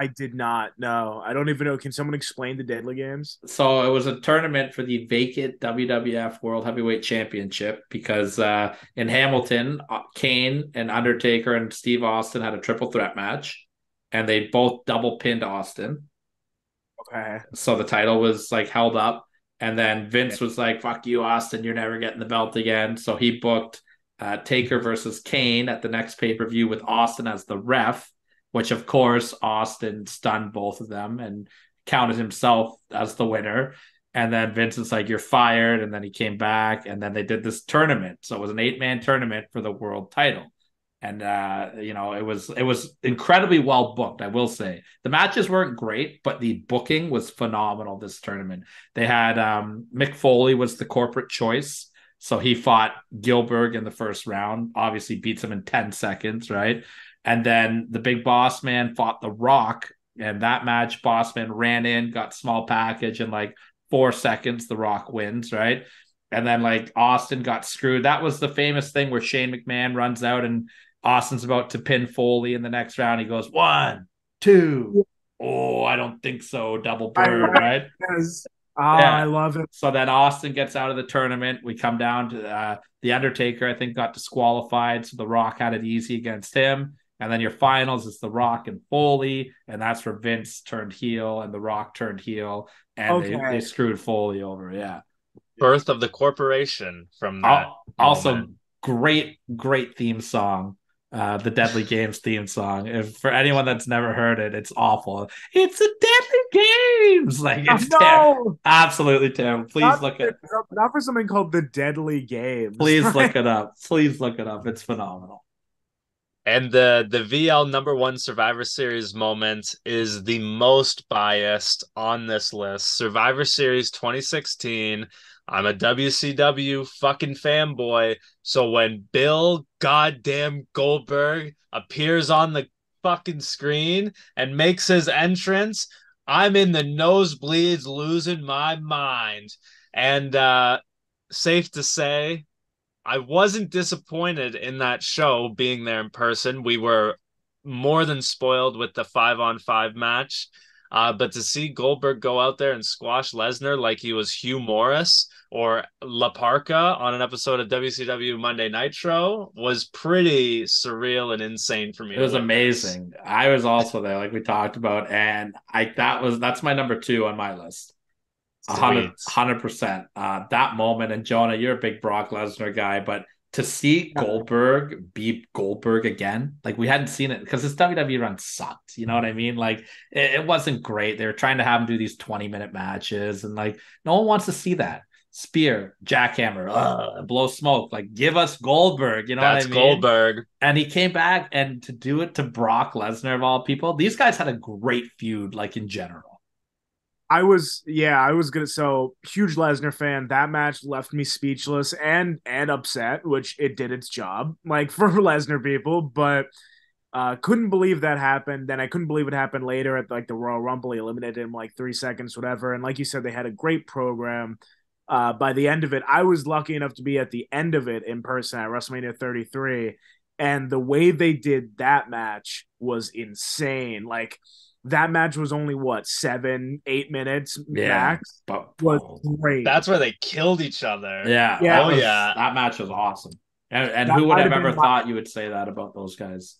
I did not. No, I don't even know. Can someone explain the Deadly Games? So it was a tournament for the vacant WWF World Heavyweight Championship because in Hamilton, Kane and Undertaker and Steve Austin had a triple threat match. And they both double pinned Austin. Okay. So the title was like held up. And then Vince was like, fuck you, Austin, you're never getting the belt again. So he booked Taker versus Kane at the next pay-per-view with Austin as the ref, which of course Austin stunned both of them and counted himself as the winner. And then Vince is like, you're fired. And then he came back and then they did this tournament. So it was an 8-man tournament for the world title. And it was incredibly well booked, I will say. The matches weren't great, but the booking was phenomenal this tournament. They had Mick Foley was the corporate choice. So he fought Gilbert in the first round, obviously beats him in 10 seconds, right? And then the big boss man fought The Rock. And that match, boss man ran in, got small package in like 4 seconds. The Rock wins, right? And then like Austin got screwed. That was the famous thing where Shane McMahon runs out and Austin's about to pin Foley in the next round. He goes, 1, 2. Oh, I don't think so. Double bird, right? Yes. I love it. So then Austin gets out of the tournament. We come down to the Undertaker, I think, got disqualified. So The Rock had it easy against him. And then your finals is The Rock and Foley. And that's where Vince turned heel and The Rock turned heel. And they screwed Foley over. Yeah. Birth of the corporation from that. Also, great theme song. The Deadly Games theme song. If for anyone that's never heard it, it's awful. It's a Deadly Games. Like it's absolutely terrible. Please look it. Not for something called the Deadly Games. Please look it up. Please look it up. It's phenomenal. And the VL #1 Survivor Series moment is the most biased on this list. Survivor Series 2016. I'm a WCW fucking fanboy. So when Bill goddamn Goldberg appears on the fucking screen and makes his entrance, I'm in the nosebleeds losing my mind. And safe to say, I wasn't disappointed in that show being there in person. We were more than spoiled with the 5-on-5 match. But to see Goldberg go out there and squash Lesnar like he was Hugh Morris or La Parka on an episode of WCW Monday Nitro was pretty surreal and insane for me. It was amazing. I was also there, like we talked about, and that's my number 2 on my list. 100%. That moment, and Jonah, you're a big Brock Lesnar guy, but to see Goldberg beat Goldberg again, like we hadn't seen it because his WWE run sucked. You know what I mean? Like it wasn't great. They were trying to have him do these 20-minute matches, and like no one wants to see that. Spear, jackhammer, blow smoke. Like give us Goldberg. You know That's what I mean? Goldberg. And he came back, and to do it to Brock Lesnar of all people, these guys had a great feud, like in general. I was gonna. So huge Lesnar fan. That match left me speechless and upset, which it did its job, like for Lesnar people. But couldn't believe that happened. Then I couldn't believe it happened later at like the Royal Rumble. He eliminated him like 3 seconds, whatever. And like you said, they had a great program. By the end of it, I was lucky enough to be at the end of it in person at WrestleMania 33, and the way they did that match was insane. Like that match was only what 7-8 minutes max, but was great. That's where they killed each other. Yeah, that match was awesome. And who would have ever thought you would say that about those guys?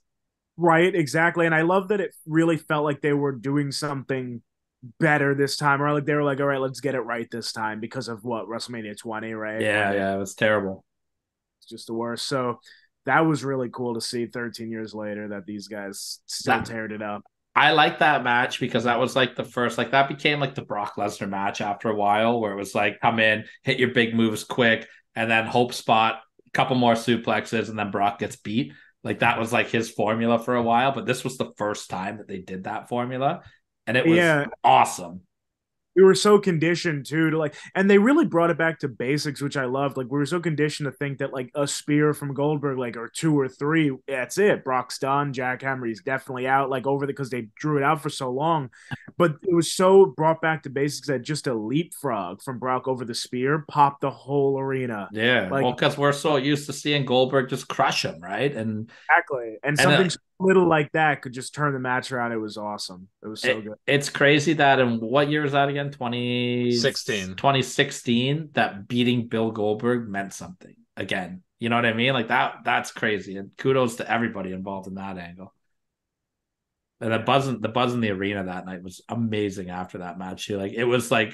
Right, exactly. And I love that it really felt like they were doing something better this time, or like they were like, all right, let's get it right this time because of what WrestleMania 20, right? Yeah, it was terrible. It's just the worst. So that was really cool to see 13 years later that these guys still teared it up. I like that match because that was like the first, like that became like the Brock Lesnar match after a while, where it was like come in, hit your big moves quick, and then hope spot, a couple more suplexes, and then Brock gets beat. Like that was like his formula for a while, but this was the first time that they did that formula, and it was awesome. We were so conditioned too to like, and they really brought it back to basics, which I loved. Like we were so conditioned to think that like a spear from Goldberg, like or 2 or 3, that's it. Brock's done. Jackhammer, he's definitely out. Like over because they drew it out for so long, but it was so brought back to basics that just a leapfrog from Brock over the spear popped the whole arena. Yeah, like, well, because we're so used to seeing Goldberg just crush him, right? And exactly, and something little like that could just turn the match around. It was awesome. It was so good. It's crazy that in what year was that again? 2016, that beating Bill Goldberg meant something again. You know what I mean? Like that's crazy. And kudos to everybody involved in that angle. And the buzz in the arena that night was amazing after that match too. Like it was like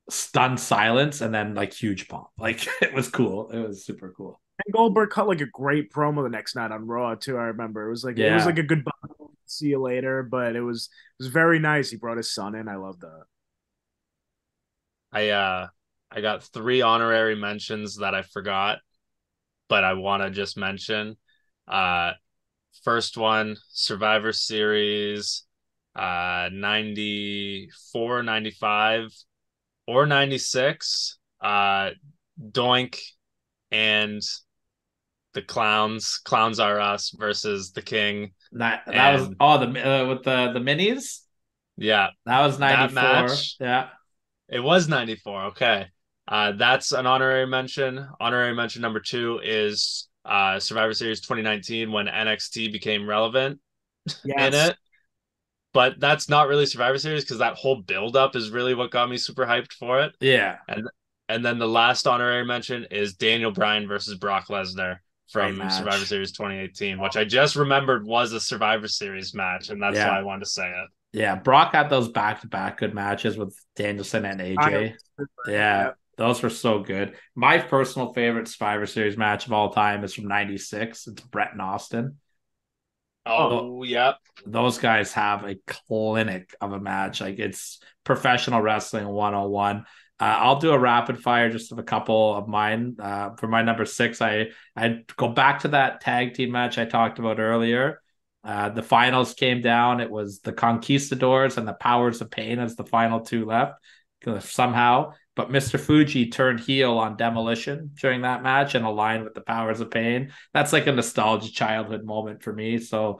stunned silence and then like huge pop. Like it was cool. It was super cool. And Goldberg cut like a great promo the next night on Raw too. I remember it was like a goodbye, see you later, but it was very nice. He brought his son in. I love that. I got 3 honorary mentions that I forgot, but I want to just mention. First one, Survivor Series, 94, 95, or 96. Doink and the Clowns Are Us versus the King. That was with the minis. Yeah, that was 94. That match, yeah, it was 94. Okay, that's an honorary mention. Honorary mention number 2 is Survivor Series 2019 when NXT became relevant in it. But that's not really Survivor Series because that whole build-up is really what got me super hyped for it. Yeah, and then the last honorary mention is Daniel Bryan versus Brock Lesnar from Survivor Series 2018, which I just remembered was a Survivor Series match, and that's why I wanted to say it. Yeah, Brock had those back-to-back good matches with Danielson and AJ. Those were so good. My personal favorite Survivor Series match of all time is from 96. It's Brett and Austin. Oh, yep. Those guys have a clinic of a match. Like it's professional wrestling 101. I'll do a rapid fire just of a couple of mine. For my number 6, I go back to that tag team match I talked about earlier. The finals came down. It was the Conquistadors and the Powers of Pain as the final 2 left somehow. But Mr. Fuji turned heel on Demolition during that match and aligned with the Powers of Pain. That's like a nostalgia childhood moment for me. So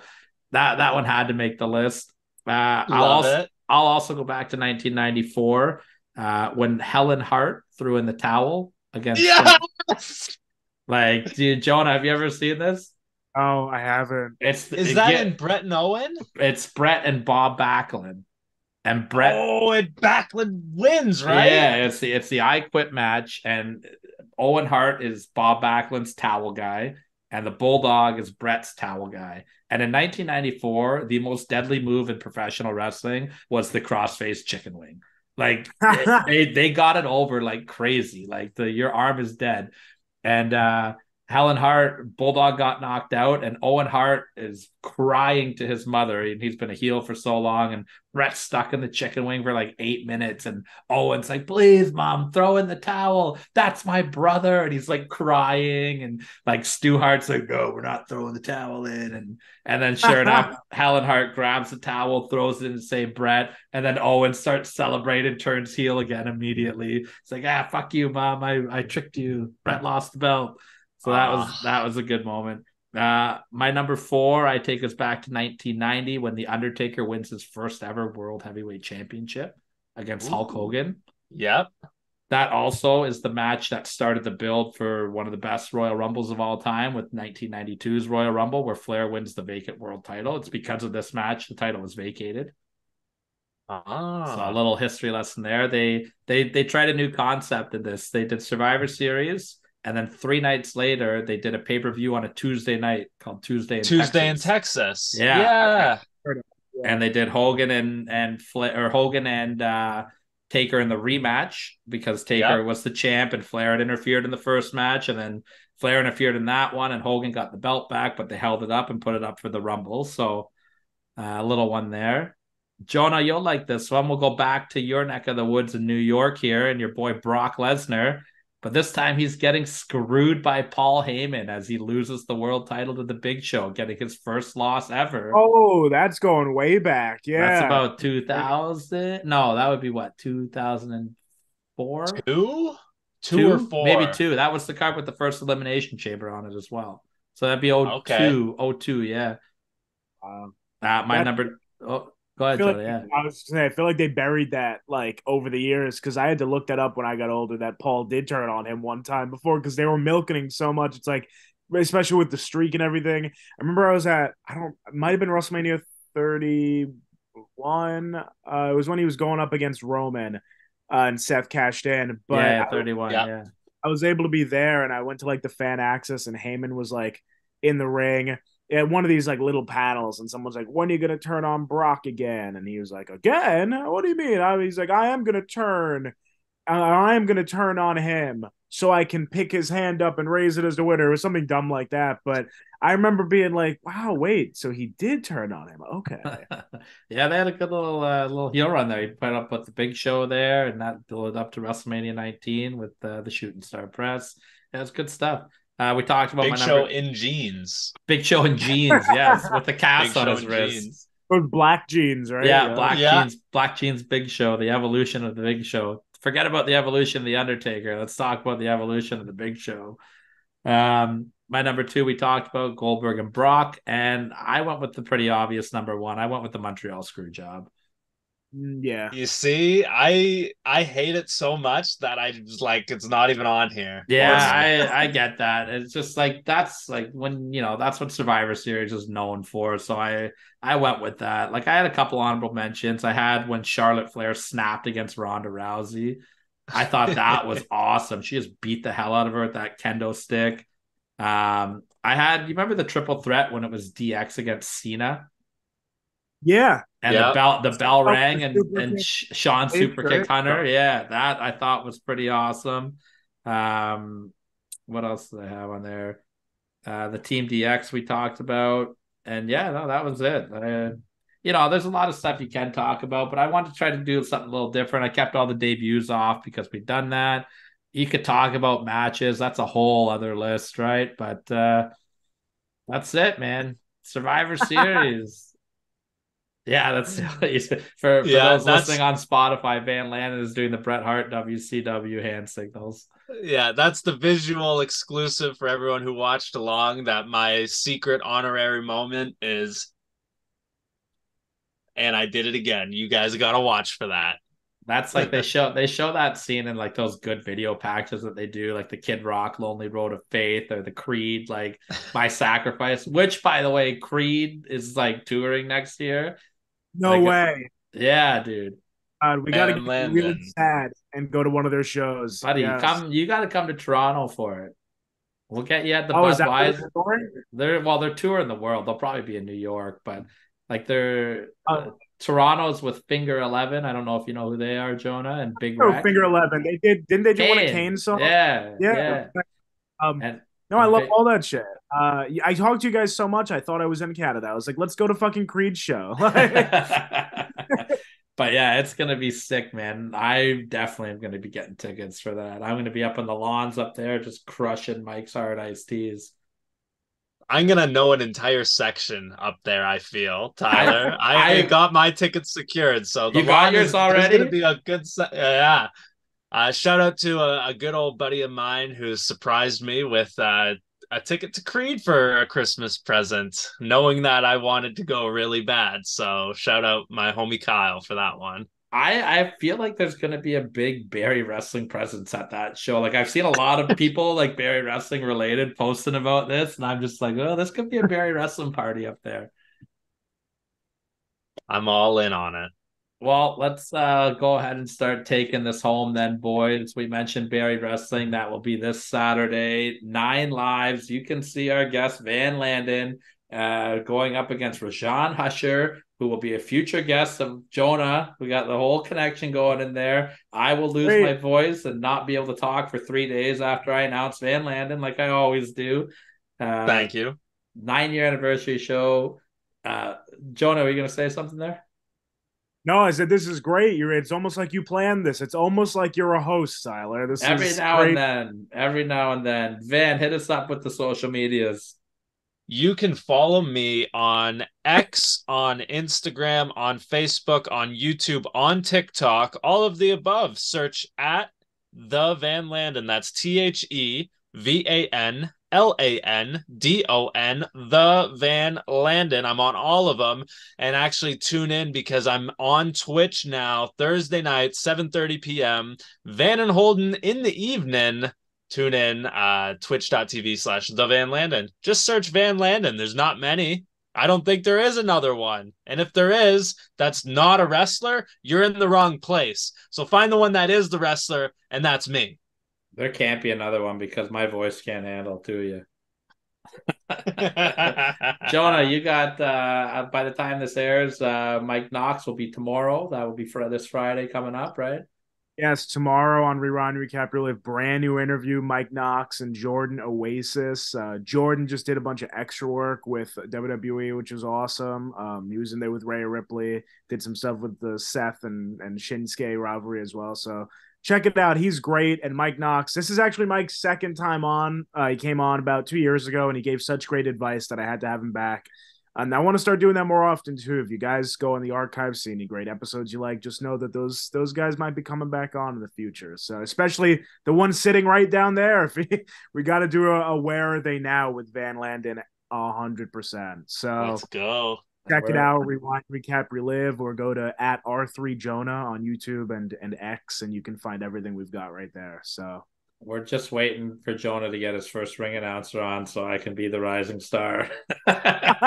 that one had to make the list. I'll also go back to 1994 when Helen Hart threw in the towel against. Yes! Like, dude, Jonah, have you ever seen this? Oh, I haven't. Is that in Brett and Owen? It's Brett and Bob Backlund. And Brett. Oh, and Backlund wins, right? Yeah, it's the I Quit match, and Owen Hart is Bob Backlund's towel guy, and the Bulldog is Brett's towel guy. And in 1994, the most deadly move in professional wrestling was the crossface chicken wing. Like they got it over like crazy. Like your arm is dead. And Helen Hart, Bulldog got knocked out, and Owen Hart is crying to his mother. He's been a heel for so long, and Bret's stuck in the chicken wing for like 8 minutes. And Owen's like, please, mom, throw in the towel. That's my brother. And he's like crying. And like Stu Hart's like, no, we're not throwing the towel in. And then sure enough, Helen Hart grabs the towel, throws it in to save Bret. And then Owen starts celebrating, turns heel again immediately. It's like, fuck you, mom. I tricked you. Bret lost the belt. So that was a good moment. My number 4, I take us back to 1990 when The Undertaker wins his first ever World Heavyweight Championship against Hulk Hogan. Yep. That also is the match that started the build for one of the best Royal Rumbles of all time with 1992's Royal Rumble, where Flair wins the vacant world title. It's because of this match the title was vacated. So a little history lesson there. They tried a new concept in this. They did Survivor Series. And then 3 nights later, they did a pay-per-view on a Tuesday night called Tuesday in Texas. Yeah. And they did Hogan and Taker in the rematch because Taker was the champ and Flair had interfered in the first match, and then Flair interfered in that one, and Hogan got the belt back, but they held it up and put it up for the Rumble. So a little one there. Jonah, you'll like this one. We'll go back to your neck of the woods in New York here, and your boy Brock Lesnar. But this time he's getting screwed by Paul Heyman as he loses the world title to the Big Show, getting his first loss ever. Oh, that's going way back. Yeah. That's about 2000. No, that would be what, 2004? Two or 4? Maybe 2. That was the card with the first Elimination Chamber on it as well. So that'd be 02. Okay. 02, yeah. My number... Oh, go ahead, Jonah, yeah. I was saying, I feel like they buried that like over the years because I had to look that up when I got older that Paul did turn on him one time before because they were milking him so much. It's like, especially with the streak and everything. I remember I was at, it might have been WrestleMania 31. It was when he was going up against Roman and Seth cashed in. But yeah, 31, yeah. I was able to be there and I went to like the fan access and Heyman was like in the ring at one of these like little panels and someone's like, when are you going to turn on Brock again? And he was like, again? What do you mean? He's like, I am going to turn on him so I can pick his hand up and raise it as the winner. It was something dumb like that. But I remember being like, wow, wait, so he did turn on him. Okay. Yeah, they had a good little heel run there. He put up with the Big Show there and that built up to WrestleMania 19 with the Shooting Star Press. Yeah, it's good stuff. We talked about Big Show in jeans. Big Show in jeans, yes, with the cast on his wrist. With black jeans, right? Yeah, jeans, black jeans, Big Show, the evolution of the Big Show. Forget about the evolution of the Undertaker. Let's talk about the evolution of the Big Show. My number 2, we talked about Goldberg and Brock, and I went with the pretty obvious number 1. I went with the Montreal Screwjob. Yeah. You see, I hate it so much that I was like, it's not even on here. Yeah, I get that. It's just like that's like when that's what Survivor Series is known for. So I went with that. Like I had a couple honorable mentions. I had when Charlotte Flair snapped against Ronda Rousey. I thought that was awesome. She just beat the hell out of her with that kendo stick. You remember the triple threat when it was DX against Cena? Yeah. And the bell rang and Sean super kicked Hunter. Yeah, that I thought was pretty awesome. What else did I have on there? The Team DX we talked about. And yeah, no, that was it. There's a lot of stuff you can talk about, but I wanted to try to do something a little different. I kept all the debuts off because we've done that. You could talk about matches. That's a whole other list, right? But that's it, man. Survivor Series. Yeah, that's for those listening on Spotify. Van Landon is doing the Bret Hart WCW hand signals. Yeah, that's the visual exclusive for everyone who watched along. That my secret honorary moment is, and I did it again. You guys got to watch for that. That's like they show that scene in like those good video packages that they do, like the Kid Rock Lonely Road of Faith or the Creed like My Sacrifice, which by the way, Creed is like touring next year. No way. Yeah, dude. We got to get really sad and go to one of their shows. Buddy, you got to come to Toronto for it. We'll get you at the Budweiser. They're touring the world. They'll probably be in New York, but like they're Toronto's with Finger 11. I don't know if you know who they are, Jonah, and Big Rex. Finger 11. They didn't they do one of Kane's songs? Yeah. No, I love all that shit. I talked to you guys so much, I thought I was in Canada. I was like, let's go to fucking Creed's show. But yeah, it's gonna be sick, man. I definitely am gonna be getting tickets for that. I'm gonna be up on the lawns up there, just crushing Mike's Hard Iced Teas. I'm gonna know an entire section up there. I feel I, Tyler. I I, got my tickets secured, so the you got lawn yours is there's gonna already? be a good yeah. Shout out to a good old buddy of mine who surprised me with a ticket to Creed for a Christmas present, knowing that I wanted to go really bad. So shout out my homie Kyle for that one. I feel like there's gonna be a big Barrie Wrestling presence at that show. Like I've seen a lot of people like Barrie Wrestling related posting about this, and I'm just like, oh, this could be a Barrie Wrestling party up there. I'm all in on it. Well, let's go ahead and start taking this home then, boys. We mentioned Barrie Wrestling. That will be this Saturday, 9 lives. You can see our guest, Van Landon, going up against Rajan Husher, who will be a future guest of Jonah. We got the whole connection going in there. I will lose my voice and not be able to talk for 3 days after I announce Van Landon, like I always do. Thank you. 9-year anniversary show. Jonah, are you going to say something there? No, I said this is great. It's almost like you planned this. It's almost like you're a host, Tyler. This Every is now great. and then. Every now and then. Van, hit us up with the social medias. You can follow me on X, on Instagram, on Facebook, on YouTube, on TikTok, all of the above. Search at the Van Landon. That's TheVanLandon, the Van Landon. I'm on all of them, and actually tune in because I'm on Twitch now, Thursday night, 7:30 p.m. Van and Holden in the evening. Tune in, twitch.tv/the Van Landon. Just search Van Landon. There's not many. I don't think there is another one. And if there is, that's not a wrestler, you're in the wrong place. So find the one that is the wrestler, and that's me. There can't be another one because my voice can't handle to you. Jonah, you got by the time this airs, Mike Knox will be tomorrow. That will be for this Friday coming up, right? Yes, tomorrow on Rewind Recap, Relive, brand new interview, Mike Knox and Jordan Oasis. Jordan just did a bunch of extra work with WWE, which was awesome. He was in there with Rhea Ripley, did some stuff with the Seth and Shinsuke rivalry as well. So check it out. He's great. And Mike Knox, this is actually Mike's second time on. He came on about 2 years ago, and he gave such great advice that I had to have him back. And I want to start doing that more often too. If you guys go in the archives, see any great episodes you like, just know that those guys might be coming back on in the future. So especially the one sitting right down there. If we got to do a where are they now with Van Landon 100%. So let's go. Check it out. Rewind, recap, relive, or go to at R3Jonah on YouTube and X, and you can find everything we've got right there. So we're just waiting for Jonah to get his first ring announcer on so I can be the rising star. Got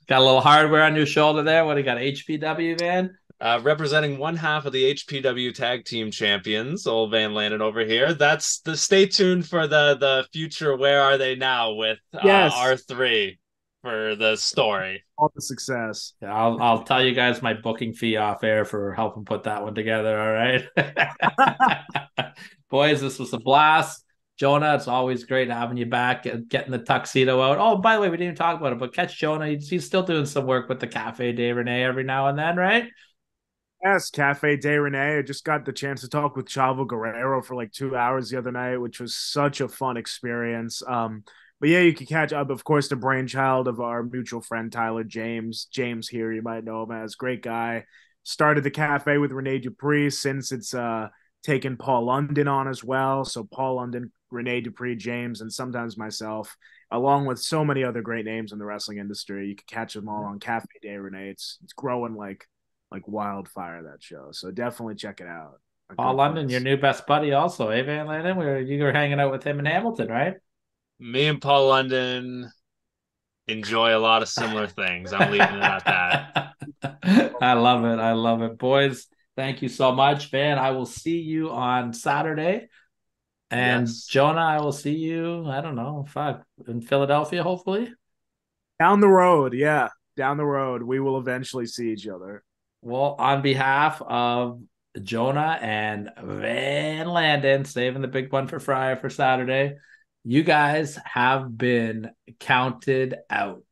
a little hardware on your shoulder there. What do you got? HPW, man? Representing one half of the HPW tag team champions, old Van Landon over here. That's the stay tuned for the future. Where are they now with R3 for the story? All the success. Yeah, I'll tell you guys my booking fee off air for helping put that one together. All right. Boys, this was a blast. Jonah, it's always great having you back, getting the tuxedo out. Oh, by the way, we didn't even talk about it, but catch Jonah. He's still doing some work with the Cafe de Rene every now and then, right? Yes, Cafe de Rene. I just got the chance to talk with Chavo Guerrero for like 2 hours the other night, which was such a fun experience. But yeah, you can catch up, of course, the brainchild of our mutual friend, Tyler James. James here, you might know him as. Great guy. Started the cafe with Rene Dupree since it's taken Paul London on as well. So Paul London, Rene Dupree, James, and sometimes myself, along with so many other great names in the wrestling industry. You can catch them all on Cafe de Rene. It's growing like wildfire, that show. So definitely check it out. Paul London, your new best buddy also, eh, Van Landon? You were hanging out with him in Hamilton, right? Me and Paul London enjoy a lot of similar things. I'm leaving it at that. I love it. I love it. Boys, thank you so much. Van, I will see you on Saturday. And yes. Jonah, I will see you, I don't know, in Philadelphia, hopefully. Down the road, yeah. Down the road. We will eventually see each other. Well, on behalf of Jonah and Van Landon, saving the big one for Friday for Saturday. You guys have been counted out.